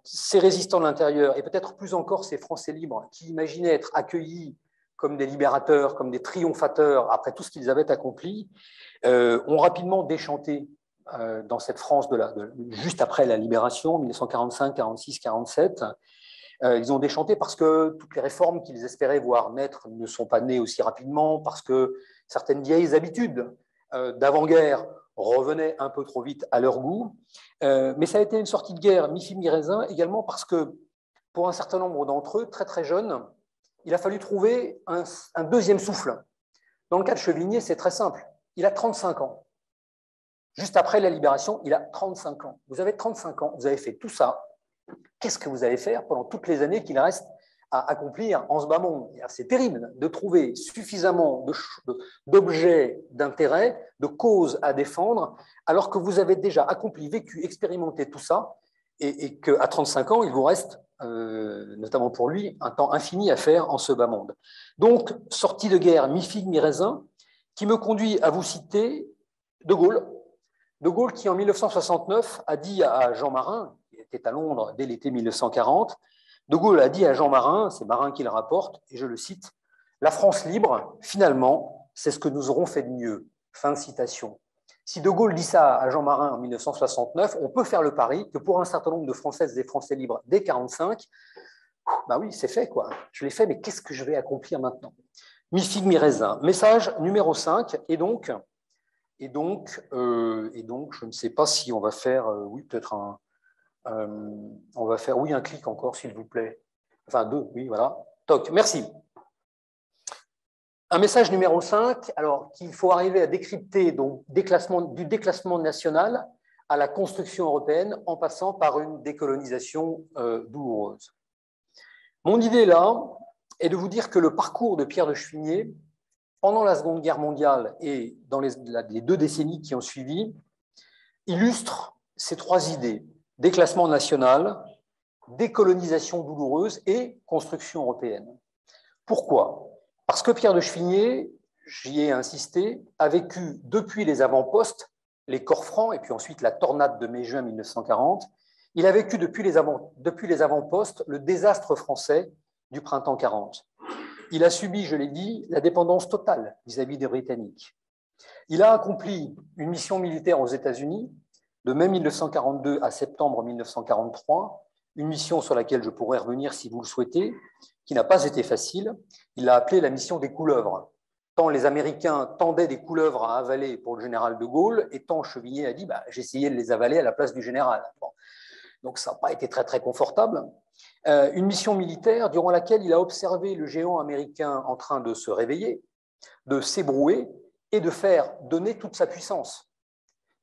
ces résistants de l'intérieur, et peut-être plus encore ces Français libres, qui imaginaient être accueillis comme des libérateurs, comme des triomphateurs, après tout ce qu'ils avaient accompli, ont rapidement déchanté dans cette France juste après la libération, 1945, 46, 47. Ils ont déchanté parce que toutes les réformes qu'ils espéraient voir naître ne sont pas nées aussi rapidement, parce que certaines vieilles habitudes d'avant-guerre revenaient un peu trop vite à leur goût. Mais ça a été une sortie de guerre mi-figue, mi-raisin également parce que pour un certain nombre d'entre eux, très très jeunes, il a fallu trouver un deuxième souffle. Dans le cas de Chevigné, c'est très simple. Il a 35 ans. Juste après la libération, il a 35 ans. Vous avez 35 ans, vous avez fait tout ça. Qu'est-ce que vous allez faire pendant toutes les années qu'il reste à accomplir en ce bas monde? C'est terrible de trouver suffisamment d'objets d'intérêt, de causes à défendre, alors que vous avez déjà accompli, vécu, expérimenté tout ça, et qu'à 35 ans, il vous reste, notamment pour lui, un temps infini à faire en ce bas monde. Donc, sortie de guerre mi-figue, mi-raisin, qui me conduit à vous citer de Gaulle. De Gaulle qui, en 1969, a dit à Jean Marin, qui était à Londres dès l'été 1940, de Gaulle a dit à Jean Marin, c'est Marin qui le rapporte, et je le cite, « La France libre, finalement, c'est ce que nous aurons fait de mieux. » Fin de citation. Si de Gaulle dit ça à Jean Marin en 1969, on peut faire le pari que pour un certain nombre de Françaises et Français libres dès 1945, ben oui, c'est fait, quoi. Je l'ai fait, mais qu'est-ce que je vais accomplir maintenant? Mi-figue, mi-raisin. Message numéro 5, et donc, je ne sais pas si on va faire, oui, peut-être on va faire, oui, un clic encore, s'il vous plaît. Enfin, 2, oui, voilà. Toc, merci. Un message numéro 5, alors qu'il faut arriver à décrypter donc, du déclassement national à la construction européenne en passant par une décolonisation douloureuse. Mon idée là est de vous dire que le parcours de Pierre de Chevigné, pendant la Seconde Guerre mondiale et dans les 2 décennies qui ont suivi, illustre ces 3 idées: déclassement national, décolonisation douloureuse et construction européenne. Pourquoi? Parce que Pierre de Chevigné, j'y ai insisté, a vécu depuis les avant-postes, les corps francs et puis ensuite la tornade de mai-juin 1940. Il a vécu depuis les avant-postes le désastre français du printemps 40. Il a subi, je l'ai dit, la dépendance totale vis-à-vis des Britanniques. Il a accompli une mission militaire aux États-Unis de mai 1942 à septembre 1943, une mission sur laquelle je pourrais revenir si vous le souhaitez, qui n'a pas été facile. Il l'a appelée la mission des couleuvres. Tant les Américains tendaient des couleuvres à avaler pour le général de Gaulle, et tant Chevigné a dit j'essayais de les avaler à la place du général. Bon. Donc ça n'a pas été très, très confortable. Une mission militaire durant laquelle il a observé le géant américain en train de se réveiller, de s'ébrouer et de faire donner toute sa puissance.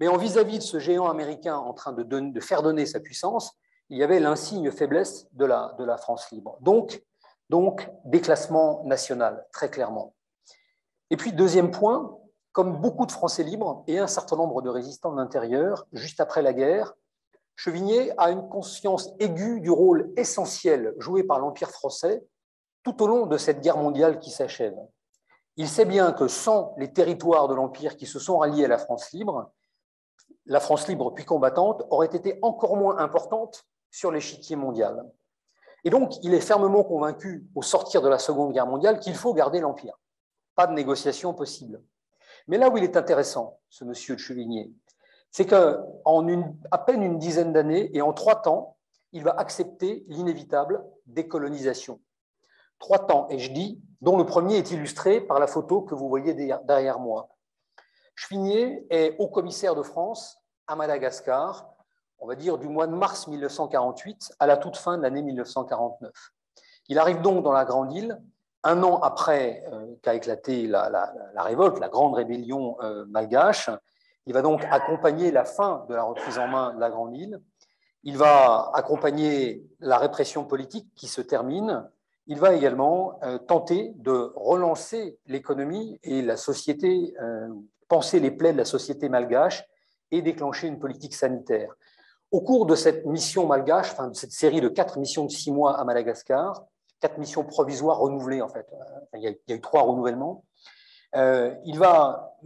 Mais en vis-à-vis de ce géant américain en train de faire donner sa puissance, il y avait l'insigne faiblesse de la France libre. Donc, déclassement national, très clairement. Et puis, deuxième point, comme beaucoup de Français libres et un certain nombre de résistants de l'intérieur, juste après la guerre, Chevigné a une conscience aiguë du rôle essentiel joué par l'Empire français tout au long de cette guerre mondiale qui s'achève. Il sait bien que sans les territoires de l'Empire qui se sont ralliés à la France libre puis combattante aurait été encore moins importante sur l'échiquier mondial. Et donc, il est fermement convaincu, au sortir de la Seconde Guerre mondiale, qu'il faut garder l'Empire. Pas de négociation possible. Mais là où il est intéressant, ce monsieur de Chevigné, c'est qu'en à peine une dizaine d'années et en 3 temps, il va accepter l'inévitable décolonisation. 3 temps, et je dis, dont le premier est illustré par la photo que vous voyez derrière moi. Chevigné est haut-commissaire de France à Madagascar, on va dire du mois de mars 1948 à la toute fin de l'année 1949. Il arrive donc dans la Grande Île, 1 an après qu'a éclaté la révolte, la grande rébellion malgache. Il va donc accompagner la fin de la reprise en main de la Grande Île. Il va accompagner la répression politique qui se termine. Il va également tenter de relancer l'économie et la société, penser les plaies de la société malgache et déclencher une politique sanitaire. Au cours de cette mission malgache, enfin de cette série de 4 missions de 6 mois à Madagascar, 4 missions provisoires renouvelées en fait, il y a eu 3 renouvellements, il va,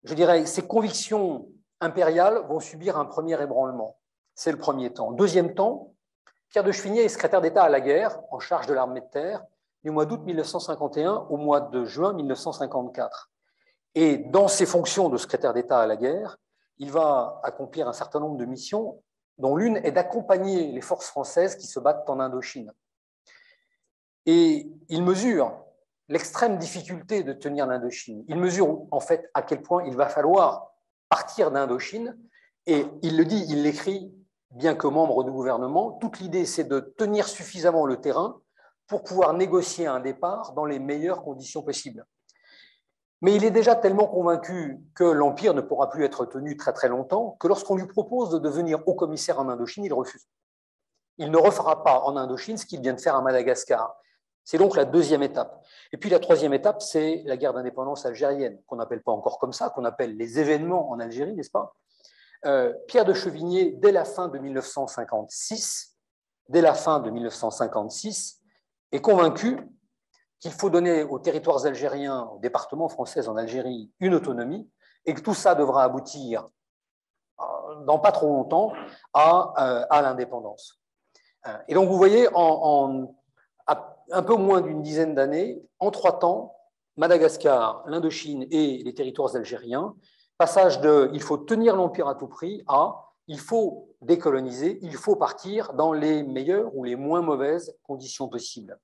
je dirais, ses convictions impériales vont subir un premier ébranlement. C'est le premier temps. Deuxième temps, Pierre de Chevigné est secrétaire d'État à la guerre, en charge de l'armée de terre, du mois d'août 1951 au mois de juin 1954. Et dans ses fonctions de secrétaire d'État à la guerre, il va accomplir un certain nombre de missions, dont l'une est d'accompagner les forces françaises qui se battent en Indochine. Et il mesure l'extrême difficulté de tenir l'Indochine. Il mesure en fait à quel point il va falloir partir d'Indochine, et il le dit, il l'écrit, bien que membre du gouvernement, toute l'idée c'est de tenir suffisamment le terrain pour pouvoir négocier un départ dans les meilleures conditions possibles. Mais il est déjà tellement convaincu que l'Empire ne pourra plus être tenu très très longtemps que lorsqu'on lui propose de devenir haut-commissaire en Indochine, il refuse. Il ne refera pas en Indochine ce qu'il vient de faire à Madagascar. C'est donc la deuxième étape. Et puis la troisième étape, c'est la guerre d'indépendance algérienne, qu'on n'appelle pas encore comme ça, qu'on appelle les événements en Algérie, n'est-ce pas? Pierre de Chevigné, dès la fin de 1956, est convaincu qu'il faut donner aux territoires algériens, aux départements français en Algérie, une autonomie, et que tout ça devra aboutir, dans pas trop longtemps, à l'indépendance. Et donc, vous voyez, en un peu moins d'une dizaine d'années, en 3 temps, Madagascar, l'Indochine et les territoires algériens, passage de « il faut tenir l'Empire à tout prix » à « il faut décoloniser, il faut partir dans les meilleures ou les moins mauvaises conditions possibles ».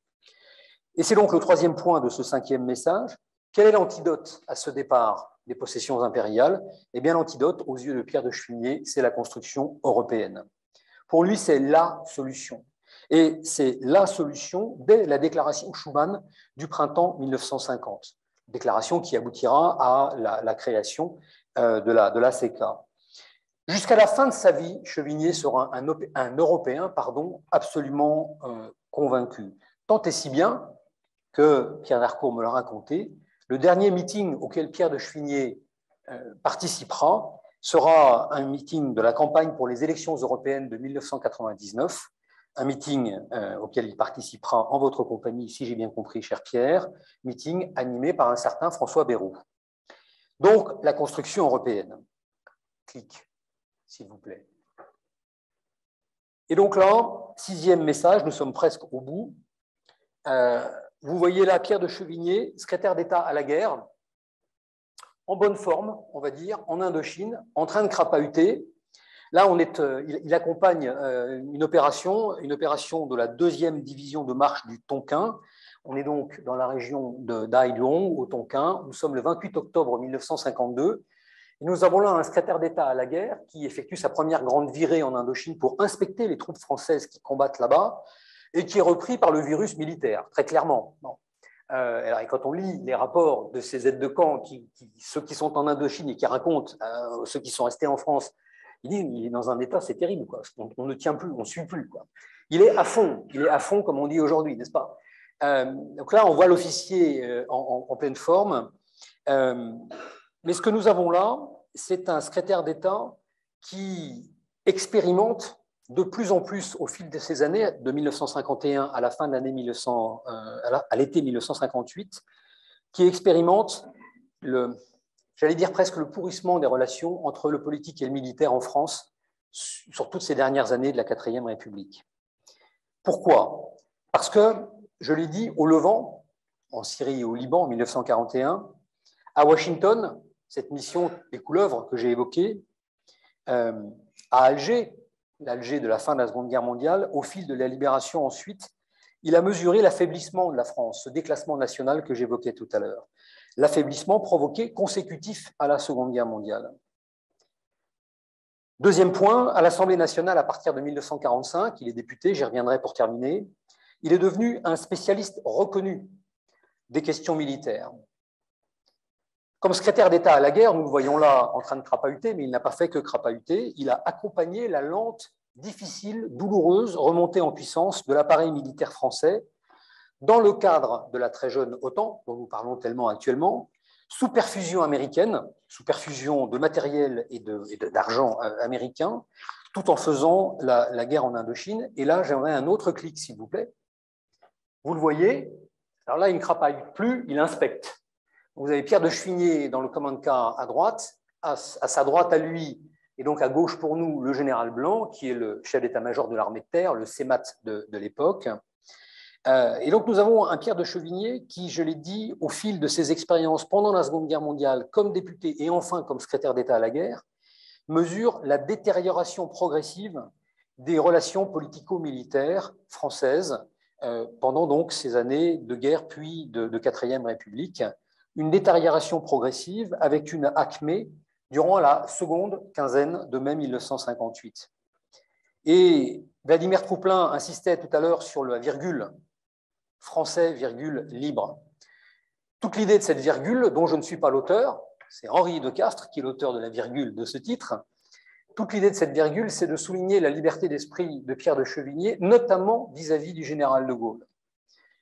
Et c'est donc le troisième point de ce 5e message. Quel est l'antidote à ce départ des possessions impériales? Eh bien, l'antidote, aux yeux de Pierre de Chevigné, c'est la construction européenne. Pour lui, c'est la solution. Et c'est la solution dès la déclaration Schuman du printemps 1950, déclaration qui aboutira à la création de la CECA. Jusqu'à la fin de sa vie, Chevigné sera un Européen absolument convaincu. Tant et si bien que, Pierre d'Harcourt me l'a raconté, le dernier meeting auquel Pierre de Chevigné participera sera un meeting de la campagne pour les élections européennes de 1999, un meeting auquel il participera en votre compagnie, si j'ai bien compris, cher Pierre, meeting animé par un certain François Bayrou. Donc, la construction européenne. Clic, s'il vous plaît. Et donc là, 6e message, nous sommes presque au bout. Vous voyez là Pierre de Chevigné, secrétaire d'État à la guerre, en bonne forme, on va dire, en Indochine, en train de crapahuter. Là, il accompagne une opération de la 2e division de marche du Tonkin. On est donc dans la région d'Ai Luong, au Tonkin. Nous sommes le 28 octobre 1952. Et nous avons là un secrétaire d'État à la guerre qui effectue sa première grande virée en Indochine pour inspecter les troupes françaises qui combattent là-bas et qui est repris par le virus militaire, très clairement. Bon. Et quand on lit les rapports de ces aides de camp, ceux qui sont en Indochine et qui racontent ceux qui sont restés en France, ils disent qu'il est dans un état, c'est terrible, quoi. On ne tient plus, on ne suit plus, quoi. Il est à fond, comme on dit aujourd'hui, n'est-ce pas? Donc là, on voit l'officier en pleine forme. Mais ce que nous avons là, c'est un secrétaire d'État qui expérimente de plus en plus au fil de ces années, de 1951 à la fin de l'année à l'été 1958, qui expérimente j'allais dire presque le pourrissement des relations entre le politique et le militaire en France sur toutes ces dernières années de la 4e République. Pourquoi? Parce que, je l'ai dit, au Levant, en Syrie et au Liban en 1941, à Washington, cette mission des couleuvres que j'ai évoquée, à Alger, l'Alger de la fin de la Seconde Guerre mondiale, au fil de la libération ensuite, il a mesuré l'affaiblissement de la France, ce déclassement national que j'évoquais tout à l'heure. L'affaiblissement provoqué consécutif à la Seconde Guerre mondiale. Deuxième point, à l'Assemblée nationale, à partir de 1945, il est député, j'y reviendrai pour terminer, il est devenu un spécialiste reconnu des questions militaires. Comme secrétaire d'État à la guerre, nous le voyons là en train de crapahuter, mais il n'a pas fait que crapahuter, il a accompagné la lente, difficile, douloureuse remontée en puissance de l'appareil militaire français dans le cadre de la très jeune OTAN, dont nous parlons tellement actuellement, sous perfusion américaine, sous perfusion de matériel et d'argent américain, tout en faisant la guerre en Indochine. Et là, j'aimerais un autre clic, s'il vous plaît. Vous le voyez, alors là, il ne crapahute plus, il inspecte. Vous avez Pierre de Chevigné dans le command car à droite, à sa droite à lui, et donc à gauche pour nous, le général Blanc, qui est le chef d'état-major de l'armée de terre, le CEMAT de l'époque. Et donc nous avons un Pierre de Chevigné qui, je l'ai dit, au fil de ses expériences pendant la Seconde Guerre mondiale, comme député et enfin comme secrétaire d'État à la guerre, mesure la détérioration progressive des relations politico-militaires françaises pendant donc ces années de guerre puis de 4e République. Une détérioration progressive avec une acmé durant la seconde quinzaine de mai 1958. Et Vladimir Trouplin insistait tout à l'heure sur la virgule français, virgule libre. Toute l'idée de cette virgule, dont je ne suis pas l'auteur, c'est Henri de Castres qui est l'auteur de la virgule de ce titre, toute l'idée de cette virgule, c'est de souligner la liberté d'esprit de Pierre de Chevigné, notamment vis-à-vis du général de Gaulle.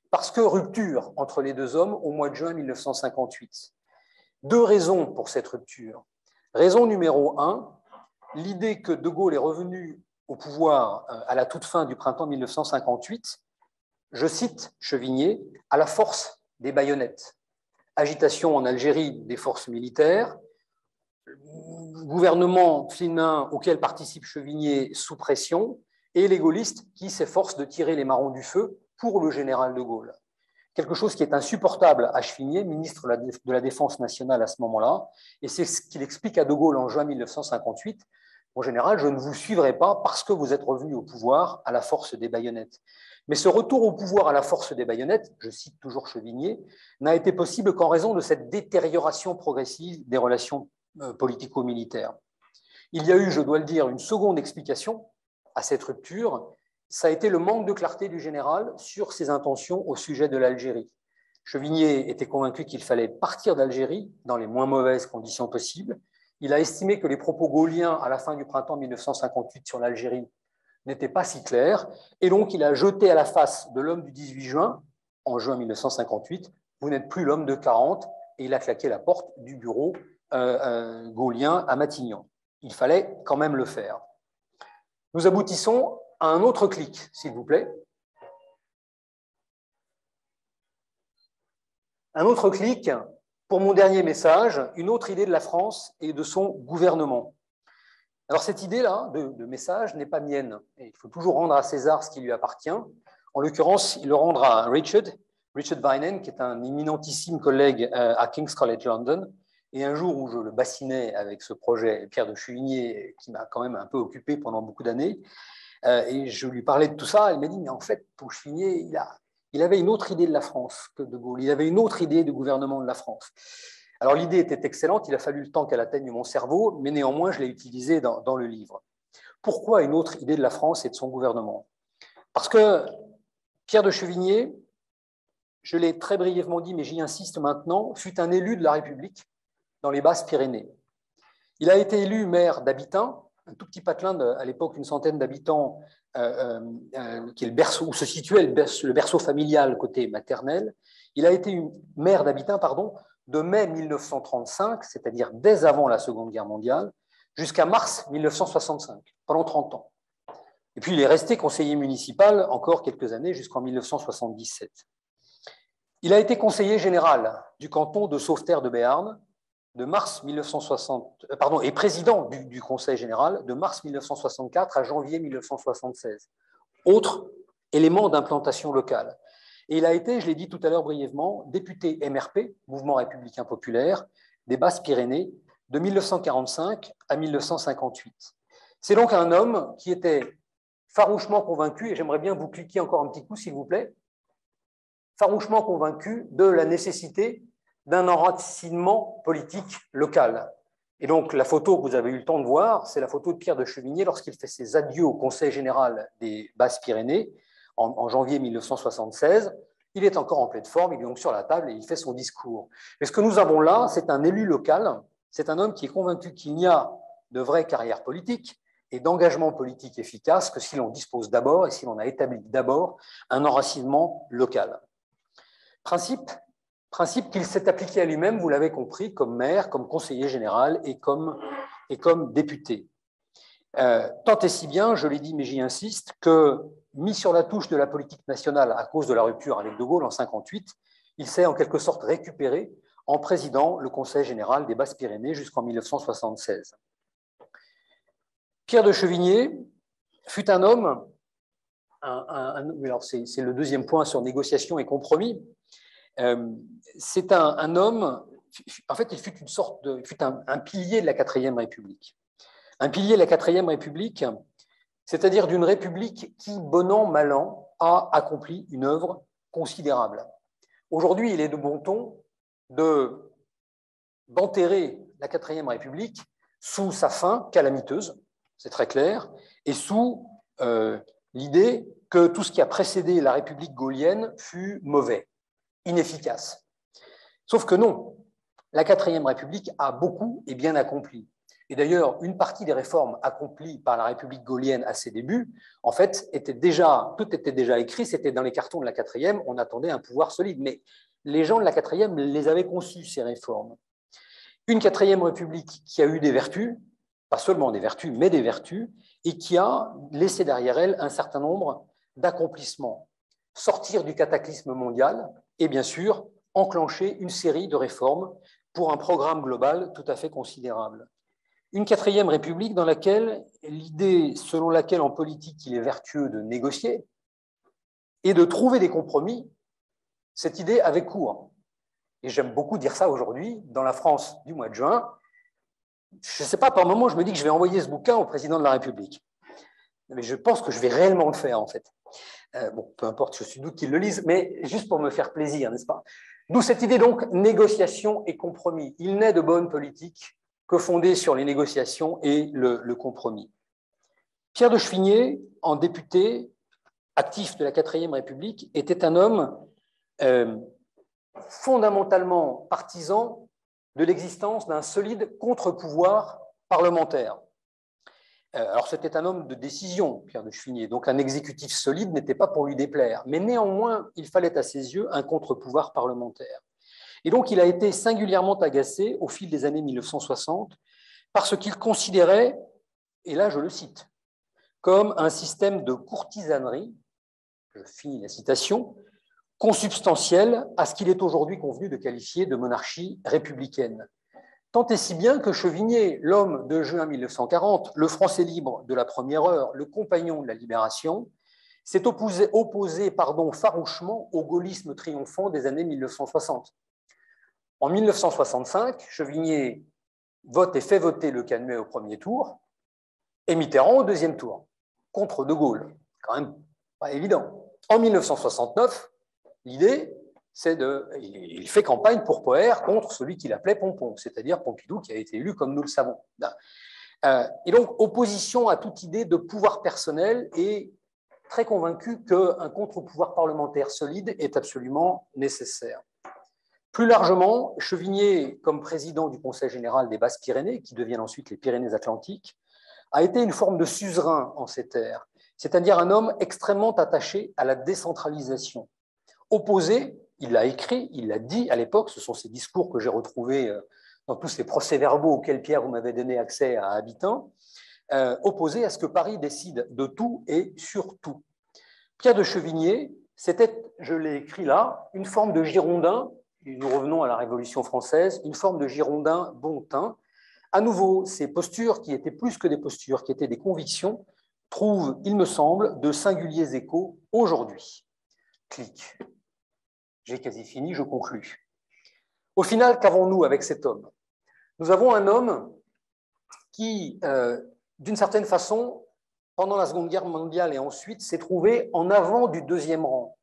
Parce que rupture entre les deux hommes au mois de juin 1958. Deux raisons pour cette rupture. Raison numéro 1, l'idée que de Gaulle est revenu au pouvoir à la toute fin du printemps 1958, je cite Chevigné, à la force des baïonnettes. Agitation en Algérie des forces militaires, gouvernement féminin auquel participe Chevigné sous pression, et les gaullistes qui s'efforcent de tirer les marrons du feu pour le général de Gaulle. Quelque chose qui est insupportable à Chevigné, ministre de la Défense nationale à ce moment-là, et c'est ce qu'il explique à de Gaulle en juin 1958. En général, je ne vous suivrai pas parce que vous êtes revenu au pouvoir à la force des baïonnettes. Mais ce retour au pouvoir à la force des baïonnettes, je cite toujours Chevigné, n'a été possible qu'en raison de cette détérioration progressive des relations politico-militaires. Il y a eu, je dois le dire, une seconde explication à cette rupture, ça a été le manque de clarté du général sur ses intentions au sujet de l'Algérie. Chevigné était convaincu qu'il fallait partir d'Algérie dans les moins mauvaises conditions possibles. Il a estimé que les propos gaulliens à la fin du printemps 1958 sur l'Algérie n'était pas si clair, et donc il a jeté à la face de l'homme du 18 juin, en juin 1958, vous n'êtes plus l'homme de 40, et il a claqué la porte du bureau gaullien à Matignon. Il fallait quand même le faire. Nous aboutissons à un autre clic, s'il vous plaît. Un autre clic pour mon dernier message, une autre idée de la France et de son gouvernement. Alors cette idée-là de message n'est pas mienne. Il faut toujours rendre à César ce qui lui appartient. En l'occurrence, il le rendra à Richard Winen, qui est un éminentissime collègue à King's College London. Et un jour où je le bassinais avec ce projet Pierre de Chevigné, qui m'a quand même un peu occupé pendant beaucoup d'années, et je lui parlais de tout ça, il m'a dit, mais en fait, pour Chevigné, il avait une autre idée de la France que De Gaulle. Il avait une autre idée du gouvernement de la France. Alors l'idée était excellente, il a fallu le temps qu'elle atteigne mon cerveau, mais néanmoins, je l'ai utilisée dans le livre. Pourquoi une autre idée de la France et de son gouvernement? Parce que Pierre de Chevigné, je l'ai très brièvement dit, mais j'y insiste maintenant, fut un élu de la République dans les Basses-Pyrénées. Il a été élu maire d'Habitants, un tout petit patelin à l'époque, une centaine d'habitants, qui est le berceau, où se situait le berceau familial côté maternel. Il a été maire d'Habitants, de mai 1935, c'est-à-dire dès avant la Seconde Guerre mondiale, jusqu'à mars 1965, pendant 30 ans. Et puis il est resté conseiller municipal encore quelques années, jusqu'en 1977. Il a été conseiller général du canton de Sauveterre de Béarn de mars 1960, et président du Conseil général de mars 1964 à janvier 1976. Autre élément d'implantation locale. Et il a été, je l'ai dit tout à l'heure brièvement, député MRP, Mouvement républicain populaire, des Basses-Pyrénées, de 1945 à 1958. C'est donc un homme qui était farouchement convaincu, et j'aimerais bien vous cliquer encore un petit coup, s'il vous plaît, farouchement convaincu de la nécessité d'un enracinement politique local. Et donc, la photo que vous avez eu le temps de voir, c'est la photo de Pierre de Chevigné lorsqu'il fait ses adieux au Conseil général des Basses-Pyrénées en janvier 1976. Il est encore en pleine forme, il est donc sur la table et il fait son discours. Mais ce que nous avons là, c'est un élu local, c'est un homme qui est convaincu qu'il n'y a de vraie carrière politique et d'engagement politique efficace que si l'on dispose d'abord et si l'on a établi d'abord un enracinement local. Principe qu'il s'est appliqué à lui-même, vous l'avez compris, comme maire, comme conseiller général et comme député. Tant et si bien, je l'ai dit mais j'y insiste, que mis sur la touche de la politique nationale à cause de la rupture avec De Gaulle en 1958, il s'est en quelque sorte récupéré en présidant le Conseil général des Basses-Pyrénées jusqu'en 1976. Pierre de Chevigné fut un homme, alors c'est le deuxième point sur négociation et compromis, c'est un homme, en fait, il fut un pilier de la 4e République. Un pilier de la 4e République, c'est-à-dire d'une République qui, bon an, mal an, a accompli une œuvre considérable. Aujourd'hui, il est de bon ton d'enterrer la 4e République sous sa fin calamiteuse, c'est très clair, et sous l'idée que tout ce qui a précédé la République gaulienne fut mauvais, inefficace. Sauf que non, la 4e République a beaucoup et bien accompli. Et d'ailleurs, une partie des réformes accomplies par la République gaulienne à ses débuts, en fait, tout était déjà écrit, c'était dans les cartons de la 4e, on attendait un pouvoir solide. Mais les gens de la 4e les avaient conçues, ces réformes. Une 4e République qui a eu des vertus, pas seulement des vertus, mais des vertus, et qui a laissé derrière elle un certain nombre d'accomplissements. Sortir du cataclysme mondial et bien sûr enclencher une série de réformes pour un programme global tout à fait considérable. Une 4e République dans laquelle l'idée selon laquelle en politique il est vertueux de négocier et de trouver des compromis, cette idée avait cours. Et j'aime beaucoup dire ça aujourd'hui, dans la France du mois de juin. Je ne sais pas, par moment, je me dis que je vais envoyer ce bouquin au président de la République. Mais je pense que je vais réellement le faire, en fait. Bon, peu importe, je suis doute qu'il le lise, mais juste pour me faire plaisir, n'est-ce pas? D'où cette idée, donc, négociation et compromis. Il n'est de bonne politique que fondée sur les négociations et le compromis. Pierre de Chevigné, en député actif de la 4e République, était un homme fondamentalement partisan de l'existence d'un solide contre-pouvoir parlementaire. Alors, c'était un homme de décision, Pierre de Chevigné, donc un exécutif solide n'était pas pour lui déplaire. Mais néanmoins, il fallait à ses yeux un contre-pouvoir parlementaire. Et donc, il a été singulièrement agacé au fil des années 1960 par ce qu'il considérait, et là je le cite, comme un système de courtisanerie, je finis la citation, consubstantiel à ce qu'il est aujourd'hui convenu de qualifier de monarchie républicaine. Tant et si bien que Chevigné, l'homme de juin 1940, le Français libre de la première heure, le compagnon de la libération, s'est opposé farouchement au gaullisme triomphant des années 1960. En 1965, Chevigné vote et fait voter Le Canuet au premier tour et Mitterrand au deuxième tour, contre De Gaulle. Quand même pas évident. En 1969, l'idée, il fait campagne pour Poher contre celui qu'il appelait Pompon, c'est-à-dire Pompidou, qui a été élu comme nous le savons. Et donc, opposition à toute idée de pouvoir personnel et très convaincu qu'un contre-pouvoir parlementaire solide est absolument nécessaire. Plus largement, Chevigné, comme président du Conseil général des Basses-Pyrénées, qui deviennent ensuite les Pyrénées-Atlantiques, a été une forme de suzerain en ces terres, c'est-à-dire un homme extrêmement attaché à la décentralisation. Opposé, il l'a écrit, il l'a dit à l'époque, ce sont ces discours que j'ai retrouvés dans tous ces procès-verbaux auxquels, Pierre, vous m'avez donné accès à Habitant, opposé à ce que Paris décide de tout et sur tout. Pierre de Chevigné, c'était, je l'ai écrit là, une forme de Girondin, et nous revenons à la Révolution française, une forme de Girondin bon teint. À nouveau, ces postures qui étaient plus que des postures, qui étaient des convictions, trouvent, il me semble, de singuliers échos aujourd'hui. Clic. J'ai quasi fini, je conclus. Au final, qu'avons-nous avec cet homme? Nous avons un homme qui, d'une certaine façon, pendant la Seconde Guerre mondiale et ensuite, s'est trouvé en avant du deuxième rang.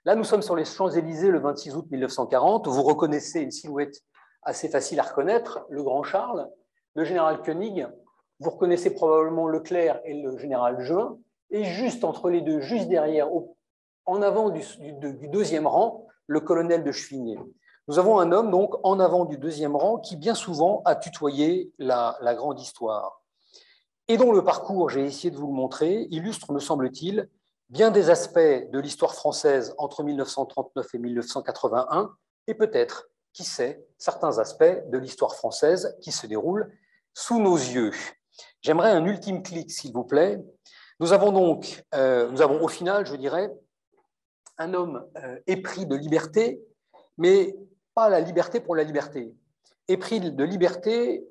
Là, nous sommes sur les Champs-Élysées le 26 août 1940. Vous reconnaissez une silhouette assez facile à reconnaître, le grand Charles, le général Koenig. Vous reconnaissez probablement Leclerc et le général Juin. Et juste entre les deux, juste derrière, en avant du deuxième rang, le colonel de Chevigné. Nous avons un homme, donc, en avant du deuxième rang, qui bien souvent a tutoyé la grande histoire. Et dont le parcours, j'ai essayé de vous le montrer, illustre, me semble-t-il, bien des aspects de l'histoire française entre 1939 et 1981, et peut-être, qui sait, certains aspects de l'histoire française qui se déroulent sous nos yeux. J'aimerais un ultime clic, s'il vous plaît. Nous avons donc, au final, je dirais, un homme épris de liberté, mais pas la liberté pour la liberté. Épris de liberté,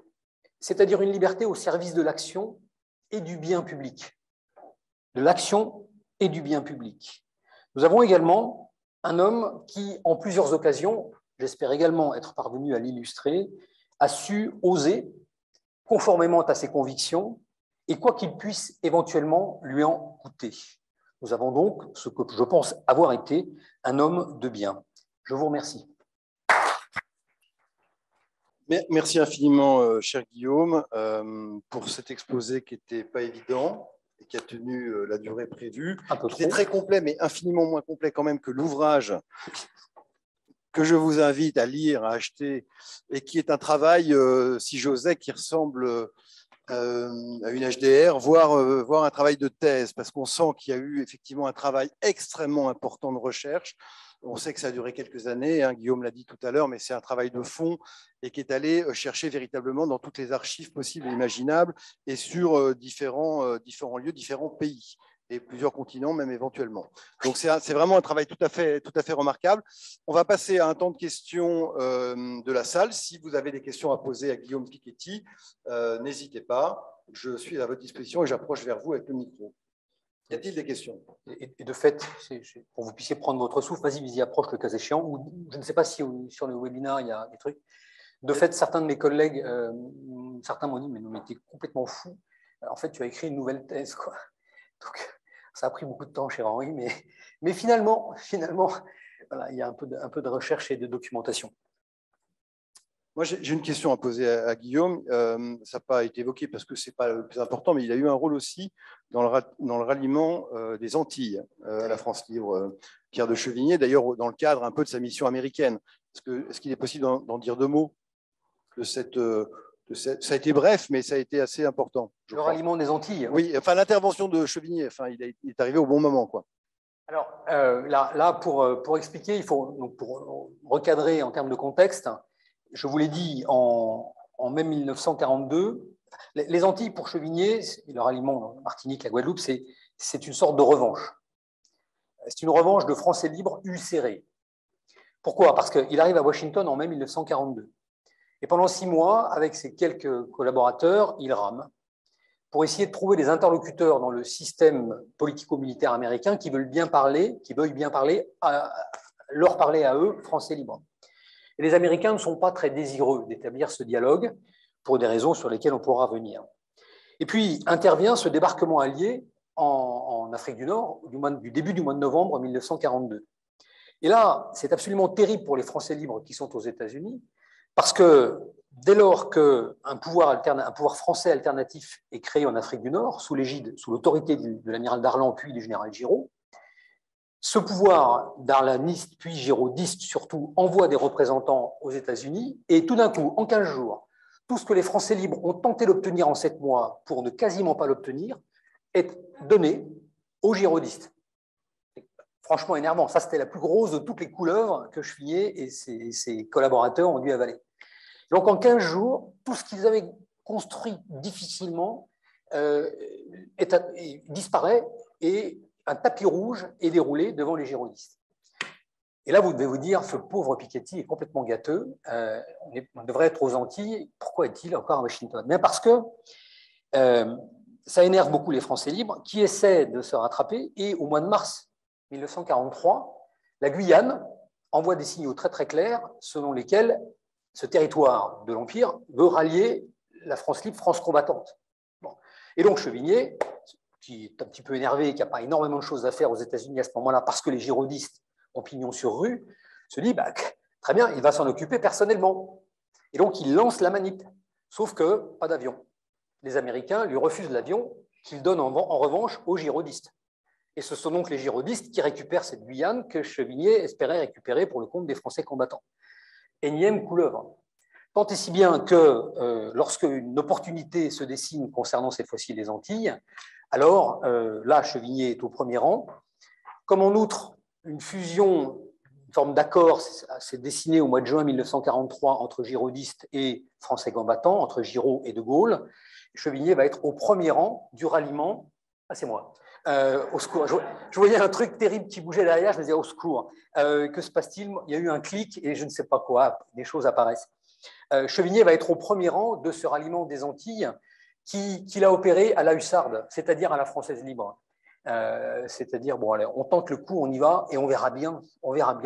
c'est-à-dire une liberté au service de l'action et du bien public. De l'action et du bien public. Nous avons également un homme qui, en plusieurs occasions, j'espère également être parvenu à l'illustrer, a su oser, conformément à ses convictions, et quoi qu'il puisse éventuellement lui en coûter. Nous avons donc ce que je pense avoir été un homme de bien. Je vous remercie. Merci infiniment, cher Guillaume, pour cet exposé qui n'était pas évident et qui a tenu la durée prévue. C'était très complet, mais infiniment moins complet quand même que l'ouvrage que je vous invite à lire, à acheter, et qui est un travail, si j'osais, qui ressemble à une HDR, voire un travail de thèse, parce qu'on sent qu'il y a eu effectivement un travail extrêmement important de recherche. On sait que ça a duré quelques années, hein, Guillaume l'a dit tout à l'heure, mais c'est un travail de fond et qui est allé chercher véritablement dans toutes les archives possibles et imaginables et sur différents lieux, différents pays et plusieurs continents même éventuellement. Donc c'est vraiment un travail tout à fait remarquable. On va passer à un temps de questions de la salle. Si vous avez des questions à poser à Guillaume Piketty, n'hésitez pas. Je suis à votre disposition et j'approche vers vous avec le micro. Y a-t-il des questions? Et de fait, pour que vous puissiez prendre votre souffle, vas-y, approche le cas échéant. Ou je ne sais pas si sur le webinaire, il y a des trucs. De fait, certains de mes collègues, certains m'ont dit, mais t'es complètement fou. En fait, tu as écrit une nouvelle thèse, quoi. Donc, ça a pris beaucoup de temps, cher Henri, mais finalement, voilà, il y a un peu de recherche et de documentation. Moi, j'ai une question à poser à Guillaume. Ça n'a pas été évoqué parce que ce n'est pas le plus important, mais il a eu un rôle aussi dans le ralliement des Antilles à la France libre, Pierre de Chevigné, d'ailleurs dans le cadre un peu de sa mission américaine. Est-ce qu'il est possible d'en dire deux mots de cette ça a été bref, mais ça a été assez important. Le ralliement des Antilles. Oui, enfin l'intervention de Chevigné, enfin, il est arrivé au bon moment, quoi. Alors là pour expliquer, il faut donc pour recadrer en termes de contexte. Je vous l'ai dit en mai 1942, les Antilles pour Chevigné, le ralliement Martinique, la Guadeloupe, c'est une sorte de revanche. C'est une revanche de Français libres ulcérés. Pourquoi? Parce qu'il arrive à Washington en mai 1942. Et pendant 6 mois, avec ses quelques collaborateurs, il rame pour essayer de trouver des interlocuteurs dans le système politico-militaire américain qui veuillent bien parler, leur parler à eux, Français libres. Et les Américains ne sont pas très désireux d'établir ce dialogue pour des raisons sur lesquelles on pourra revenir. Et puis intervient ce débarquement allié en Afrique du Nord du début du mois de novembre 1942. Et là, c'est absolument terrible pour les Français libres qui sont aux États-Unis, parce que dès lors qu'un pouvoir français alternatif est créé en Afrique du Nord, sous l'autorité de l'amiral Darlan puis du général Giraud, ce pouvoir darlaniste puis giraudiste surtout envoie des représentants aux États-Unis et tout d'un coup, en 15 jours, tout ce que les Français libres ont tenté d'obtenir en 7 mois pour ne quasiment pas l'obtenir est donné aux girodistes. Franchement énervant. Ça, c'était la plus grosse de toutes les couleuvres que Chevigné et ses collaborateurs ont dû avaler. Donc, en 15 jours, tout ce qu'ils avaient construit difficilement disparaît et un tapis rouge est déroulé devant les girodistes. Et là, vous devez vous dire, ce pauvre Piketty est complètement gâteux. On devrait être aux Antilles. Pourquoi est-il encore à Washington? Bien parce que ça énerve beaucoup les Français libres qui essaient de se rattraper. Et au mois de mars 1943, la Guyane envoie des signaux très très clairs selon lesquels ce territoire de l'Empire veut rallier la France libre, France combattante. Bon. Et donc Chevigné, qui est un petit peu énervé, qui n'a pas énormément de choses à faire aux États-Unis à ce moment-là, parce que les girodistes ont pignon sur rue, se dit, très bien, il va s'en occuper personnellement. Et donc il lance la manip, sauf que pas d'avion. Les Américains lui refusent l'avion qu'ils donnent en revanche aux girodistes. Et ce sont donc les girodistes qui récupèrent cette Guyane que Chevigné espérait récupérer pour le compte des Français combattants. Énième couleuvre. Tant et si bien que lorsque une opportunité se dessine concernant cette fois-ci les Antilles, alors là, Chevigné est au premier rang. Comme en outre, une fusion, une forme d'accord s'est dessinée au mois de juin 1943 entre girodistes et Français combattants, entre Giraud et De Gaulle, Chevigné va être au premier rang du ralliement. Ah, c'est moi. Au secours. Je voyais un truc terrible qui bougeait derrière, je me disais au secours. Que se passe-t-il? Il y a eu un clic et je ne sais pas quoi, des choses apparaissent. Chevigné va être au premier rang de ce ralliement des Antilles qu'il a opéré à la hussarde, c'est-à-dire à la française libre. C'est-à-dire, bon, allez, on tente le coup, on y va et on verra bien,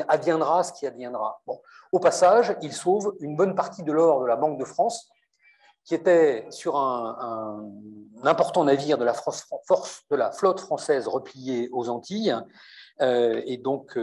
adviendra ce qui adviendra. Bon. Au passage, il sauve une bonne partie de l'or de la Banque de France, qui était sur un important navire de la flotte française repliée aux Antilles. Et donc,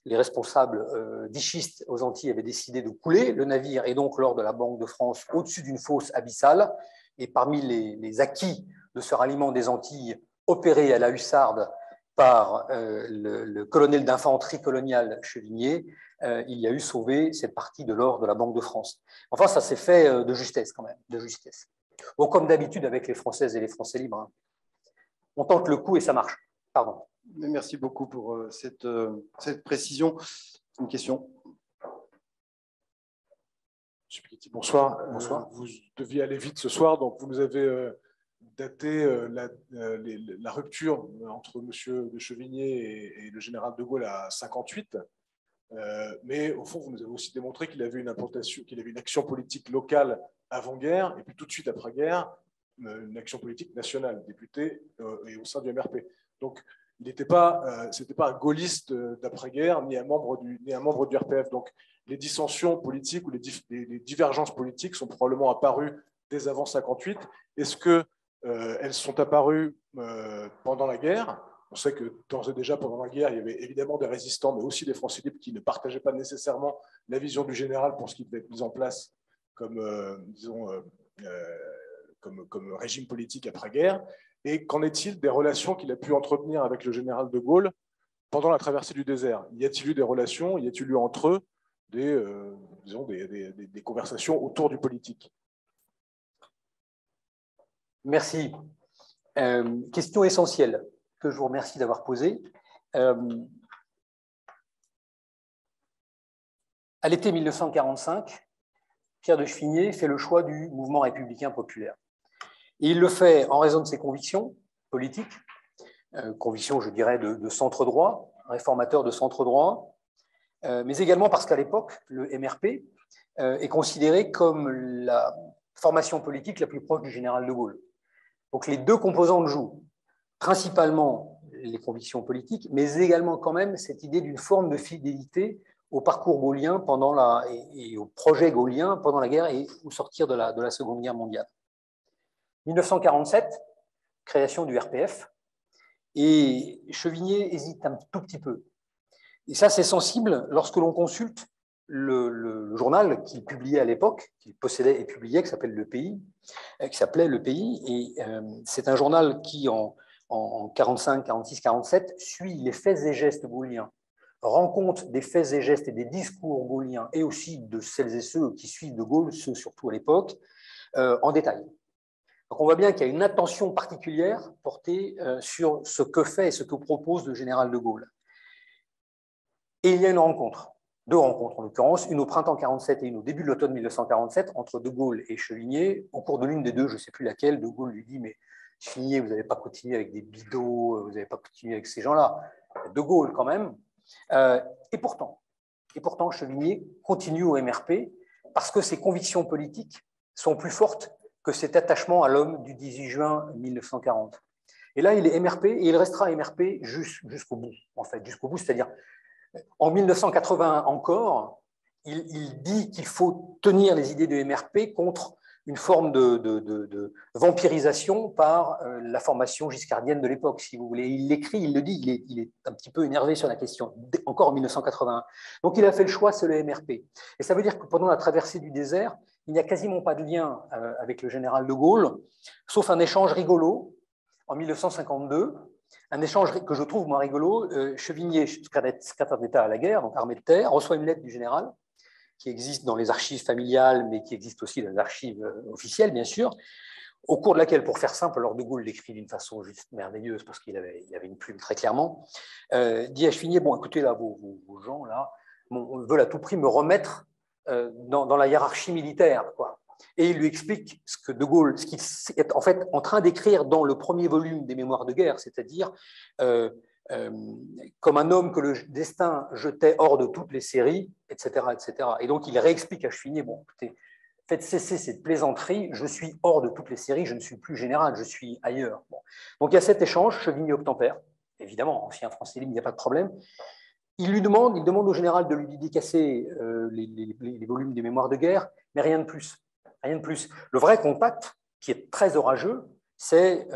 les responsables vichistes aux Antilles avaient décidé de couler le navire et donc l'or de la Banque de France au-dessus d'une fosse abyssale. Et parmi les acquis de ce ralliement des Antilles opéré à la hussarde par le colonel d'infanterie coloniale Chevigné, il y a eu sauvé cette partie de l'or de la Banque de France. Enfin, ça s'est fait de justesse quand même, de justesse. Bon, comme d'habitude avec les Françaises et les Français libres, hein. On tente le coup et ça marche. Pardon. Merci beaucoup pour cette précision. Une question? Monsieur Piketty, bonsoir. Bonsoir. Vous deviez aller vite ce soir, donc vous nous avez daté la rupture entre M. de Chevigné et le général de Gaulle à 58. Mais au fond, vous nous avez aussi démontré qu'il avait une action politique locale avant-guerre, et puis tout de suite après-guerre, une action politique nationale, député et au sein du MRP. Donc, c'était pas un gaulliste d'après-guerre, ni un membre du RPF. Donc, les dissensions politiques ou les divergences politiques sont probablement apparues dès avant 58. Est-ce qu'elles sont apparues pendant la guerre? On sait que d'ores et déjà, pendant la guerre, il y avait évidemment des résistants, mais aussi des Français libres qui ne partageaient pas nécessairement la vision du général pour ce qui devait être mis en place comme régime politique après-guerre. Et qu'en est-il des relations qu'il a pu entretenir avec le général de Gaulle pendant la traversée du désert? Y a-t-il eu des relations? Y a-t-il eu entre eux des conversations autour du politique? Merci. Question essentielle que je vous remercie d'avoir posée. À l'été 1945, Pierre de Chevigné fait le choix du mouvement républicain populaire. Et il le fait en raison de ses convictions politiques, convictions, je dirais, de centre-droit, réformateur de centre-droit, mais également parce qu'à l'époque, le MRP est considéré comme la formation politique la plus proche du général de Gaulle. Donc les deux composantes jouent, principalement les convictions politiques, mais également quand même cette idée d'une forme de fidélité au parcours gaullien et au projet gaullien pendant la guerre et au sortir de la Seconde Guerre mondiale. 1947, création du RPF, et Chevigné hésite un tout petit peu. Et ça, c'est sensible lorsque l'on consulte le journal qu'il publiait à l'époque, qu'il possédait et publiait, qui s'appelle Le Pays, qui s'appelait Le Pays. Et c'est un journal qui, en 45, 46, 47, suit les faits et gestes gauliens, rend compte des faits et gestes et des discours gauliens, et aussi de celles et ceux qui suivent de Gaulle, ceux surtout à l'époque, en détail. Donc on voit bien qu'il y a une attention particulière portée sur ce que fait et ce que propose le général de Gaulle. Et il y a une rencontre, deux rencontres en l'occurrence, une au printemps 47 et une au début de l'automne 1947, entre de Gaulle et Chevigné. Au cours de l'une des deux, je ne sais plus laquelle, de Gaulle lui dit « Mais Chevigné, vous n'avez pas continué avec des bidots, vous n'avez pas continué avec ces gens-là. » De Gaulle quand même. Et pourtant, Chevigné continue au MRP parce que ses convictions politiques sont plus fortes que cet attachement à l'homme du 18 juin 1940. Et là, il est MRP et il restera MRP jusqu'au bout, en fait, jusqu'au bout, c'est-à-dire en 1980 encore, il dit qu'il faut tenir les idées de MRP contre une forme de vampirisation par la formation giscardienne de l'époque, si vous voulez. Il l'écrit, il le dit, il est un petit peu énervé sur la question, encore en 1981. Donc il a fait le choix, c'est le MRP. Et ça veut dire que pendant la traversée du désert, il n'y a quasiment pas de lien avec le général de Gaulle, sauf un échange rigolo en 1952, un échange que je trouve moins rigolo. Chevigné, secrétaire d'État à la guerre, donc armée de terre, reçoit une lettre du général qui existe dans les archives familiales, mais qui existe aussi dans les archives officielles, bien sûr, au cours de laquelle, pour faire simple, alors de Gaulle l'écrit d'une façon juste merveilleuse, parce qu'il avait une plume très clairement, dit à Chevigné, bon, écoutez, là, vos gens, là, veulent à tout prix me remettre dans la hiérarchie militaire, quoi. Et il lui explique ce que de Gaulle, ce qu'il est en fait en train d'écrire dans le premier volume des Mémoires de guerre, c'est-à-dire comme un homme que le destin jetait hors de toutes les séries, etc., etc. Et donc il réexplique à Chevigné, bon, écoutez, faites cesser cette plaisanterie, je suis hors de toutes les séries, je ne suis plus général, je suis ailleurs. Bon. Donc il y a cet échange, Chevigné obtempère, évidemment, ancien français libre, il n'y a pas de problème. Il demande au général de lui dédicacer les volumes des Mémoires de guerre, mais rien de plus. Rien de plus. Le vrai contact, qui est très orageux, c'est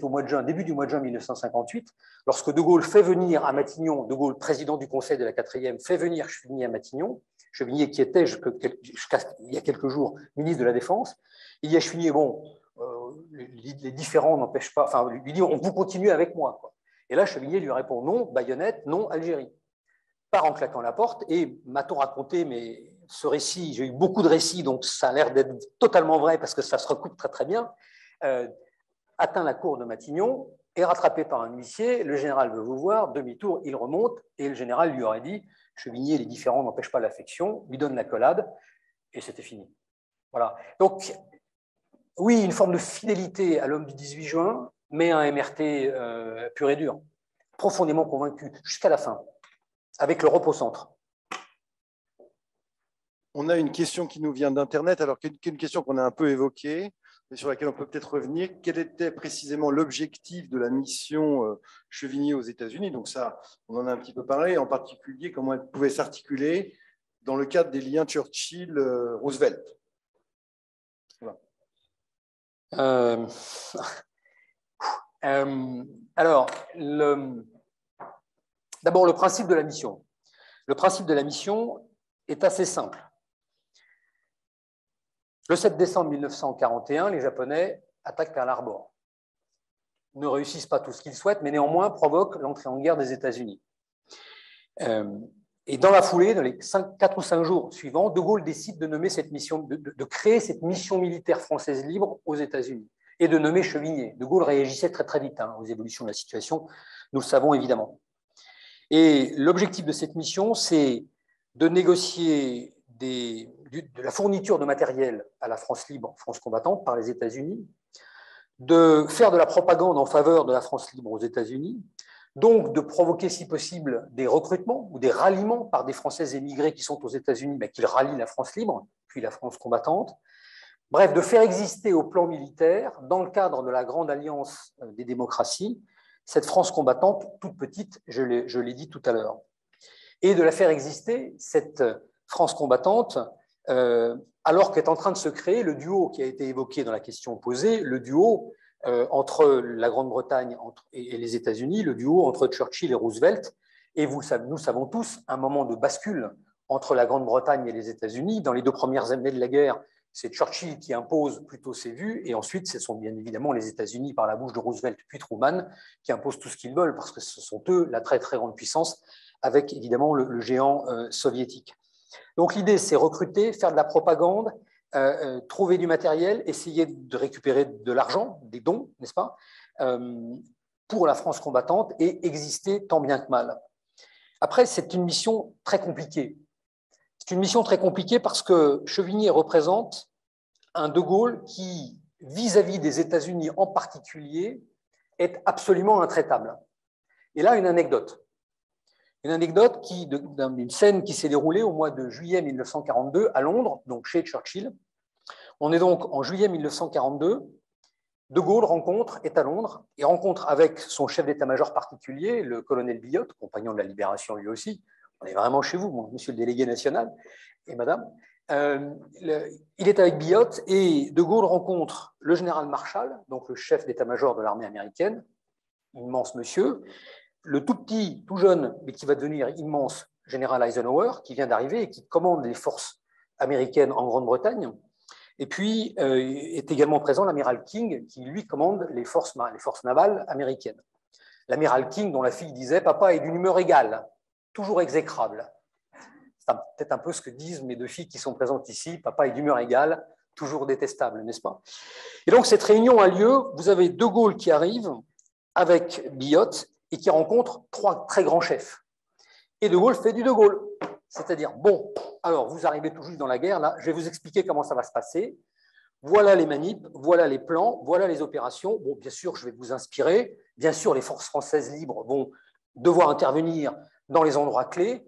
au mois de juin, début du mois de juin 1958, lorsque de Gaulle fait venir à Matignon, de Gaulle, président du Conseil de la 4e, fait venir Chevigné à Matignon, Chevigné qui était jusqu'à il y a quelques jours ministre de la Défense. Il dit à Chevigné, bon, les différends n'empêchent pas, enfin, lui dit, vous continuez avec moi, quoi. Et là, Chevigné lui répond non, baïonnette, non, Algérie. Part en claquant la porte, et m'a-t-on raconté, mais ce récit, j'ai eu beaucoup de récits, donc ça a l'air d'être totalement vrai parce que ça se recoupe très très bien, atteint la cour de Matignon, est rattrapé par un huissier, le général veut vous voir, demi-tour, il remonte, et le général lui aurait dit, Chevigné, les différends n'empêchent pas l'affection, lui donne l'accolade, et c'était fini. Voilà. Donc, oui, une forme de fidélité à l'homme du 18 juin, mais un MRT pur et dur, profondément convaincu, jusqu'à la fin, avec l'Europe au centre. On a une question qui nous vient d'Internet, alors une question qu'on a un peu évoquée, mais sur laquelle on peut peut-être revenir. Quel était précisément l'objectif de la mission Chevigné aux États-Unis? Donc ça, on en a un petit peu parlé, en particulier comment elle pouvait s'articuler dans le cadre des liens Churchill-Roosevelt. Voilà. Alors, d'abord, le principe de la mission. Le principe de la mission est assez simple. Le 7 décembre 1941, les Japonais attaquent Pearl Harbor. Ne réussissent pas tout ce qu'ils souhaitent, mais néanmoins provoquent l'entrée en guerre des États-Unis. Et dans la foulée, dans les 4 ou 5 jours suivants, de Gaulle décide de nommer cette mission, de créer cette mission militaire française libre aux États-Unis. et de nommer Chevigné. De Gaulle réagissait très très vite aux évolutions de la situation, nous le savons évidemment. Et l'objectif de cette mission, c'est de négocier de la fourniture de matériel à la France libre, France combattante, par les États-Unis, de faire de la propagande en faveur de la France libre aux États-Unis, donc de provoquer, si possible, des recrutements ou des ralliements par des Français émigrés qui sont aux États-Unis, mais qui rallient la France libre, puis la France combattante. Bref, de faire exister au plan militaire, dans le cadre de la grande alliance des démocraties, cette France combattante, toute petite, je l'ai dit tout à l'heure. Et de la faire exister, cette France combattante, alors qu'est en train de se créer le duo qui a été évoqué dans la question posée, le duo entre la Grande-Bretagne et les États-Unis, le duo entre Churchill et Roosevelt. Et nous savons tous un moment de bascule entre la Grande-Bretagne et les États-Unis. Dans les 2 premières années de la guerre, c'est Churchill qui impose plutôt ses vues, et ensuite, ce sont bien évidemment les États-Unis, par la bouche de Roosevelt puis Truman, qui imposent tout ce qu'ils veulent, parce que ce sont eux la très très grande puissance, avec évidemment le géant soviétique. Donc l'idée, c'est recruter, faire de la propagande, trouver du matériel, essayer de récupérer de l'argent, des dons, n'est-ce pas, pour la France combattante, et exister tant bien que mal. Après, c'est une mission très compliquée. C'est une mission très compliquée parce que Chevigné représente un De Gaulle qui, vis-à-vis des États-Unis en particulier, est absolument intraitable. Et là, une anecdote. Une anecdote d'une scène qui s'est déroulée au mois de juillet 1942 à Londres, donc chez Churchill. On est donc en juillet 1942. De Gaulle est à Londres et rencontre avec son chef d'état-major particulier, le colonel Billot, compagnon de la Libération lui aussi. On est vraiment chez vous, monsieur le délégué national et madame. Il est avec Billot et De Gaulle rencontre le général Marshall, donc le chef d'état-major de l'armée américaine, immense monsieur, le tout petit, tout jeune, mais qui va devenir immense général Eisenhower, qui vient d'arriver et qui commande les forces américaines en Grande-Bretagne. Et puis est également présent l'amiral King, qui lui commande les forces navales américaines. L'amiral King, dont la fille disait « Papa est d'une humeur égale, toujours exécrable ». C'est peut-être un peu ce que disent mes 2 filles qui sont présentes ici. Papa est d'humeur égale, toujours détestable, n'est-ce pas? Et donc cette réunion a lieu. Vous avez De Gaulle qui arrive avec Billot et qui rencontre 3 très grands chefs. Et De Gaulle fait du De Gaulle. C'est-à-dire, bon, alors vous arrivez tout juste dans la guerre, là, je vais vous expliquer comment ça va se passer. Voilà les manips, voilà les plans, voilà les opérations. Bon, bien sûr, je vais vous inspirer. Bien sûr, les forces françaises libres vont devoir intervenir dans les endroits clés.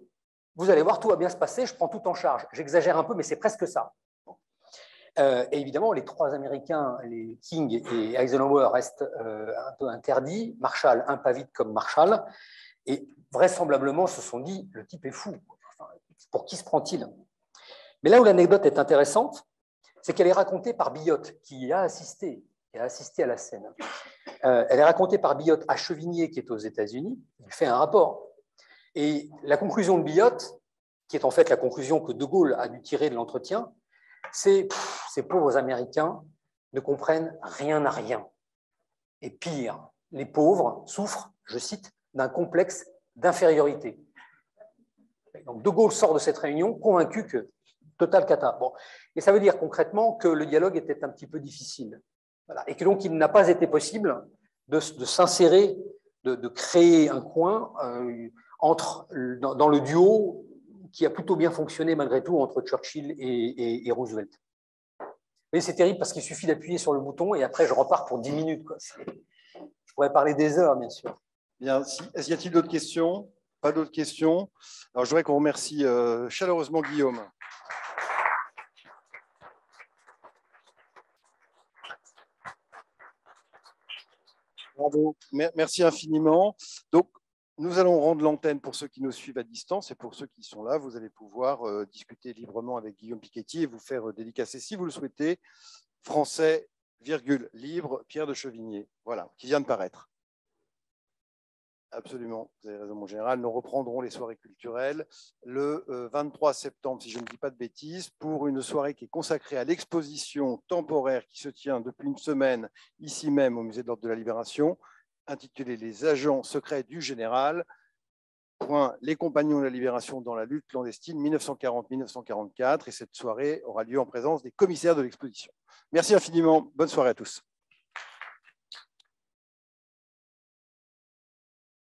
Vous allez voir, tout va bien se passer, je prends tout en charge. J'exagère un peu, mais c'est presque ça. Et évidemment, les 3 Américains, les King et Eisenhower, restent un peu interdits. Marshall, un pas vite comme Marshall. Et vraisemblablement, se sont dit, le type est fou. Enfin, pour qui se prend-il? Mais là où l'anecdote est intéressante, c'est qu'elle est racontée par Billot, qui a assisté à la scène. Elle est racontée par Billot à Chevigné, qui est aux États-Unis. Il fait un rapport. Et la conclusion de Billot, qui est en fait la conclusion que De Gaulle a dû tirer de l'entretien, c'est « ces pauvres Américains ne comprennent rien à rien. Et pire, les pauvres souffrent, je cite, d'un complexe d'infériorité. » Donc De Gaulle sort de cette réunion convaincu que total cata. Bon. Et ça veut dire concrètement que le dialogue était un petit peu difficile. Voilà. Et que donc il n'a pas été possible de s'insérer, de créer un coin dans le duo qui a plutôt bien fonctionné malgré tout entre Churchill et Roosevelt. Mais c'est terrible parce qu'il suffit d'appuyer sur le bouton et après je repars pour 10 minutes. Quoi. Je pourrais parler des heures, bien sûr. Bien, y a-t-il d'autres questions? Pas d'autres questions? Alors je voudrais qu'on remercie chaleureusement Guillaume. Bravo. Merci infiniment. Donc, nous allons rendre l'antenne pour ceux qui nous suivent à distance et pour ceux qui sont là, vous allez pouvoir discuter librement avec Guillaume Piketty et vous faire dédicacer, si vous le souhaitez, français, virgule, libre, Pierre de Chevigné, voilà, qui vient de paraître. Absolument, vous avez raison, mon général. Nous reprendrons les soirées culturelles le 23 septembre, si je ne dis pas de bêtises, pour une soirée qui est consacrée à l'exposition temporaire qui se tient depuis une semaine, ici même, au Musée de l'Ordre de la Libération, intitulée « Les agents secrets du général ». Les compagnons de la Libération dans la lutte clandestine 1940-1944. Et cette soirée aura lieu en présence des commissaires de l'exposition. Merci infiniment. Bonne soirée à tous.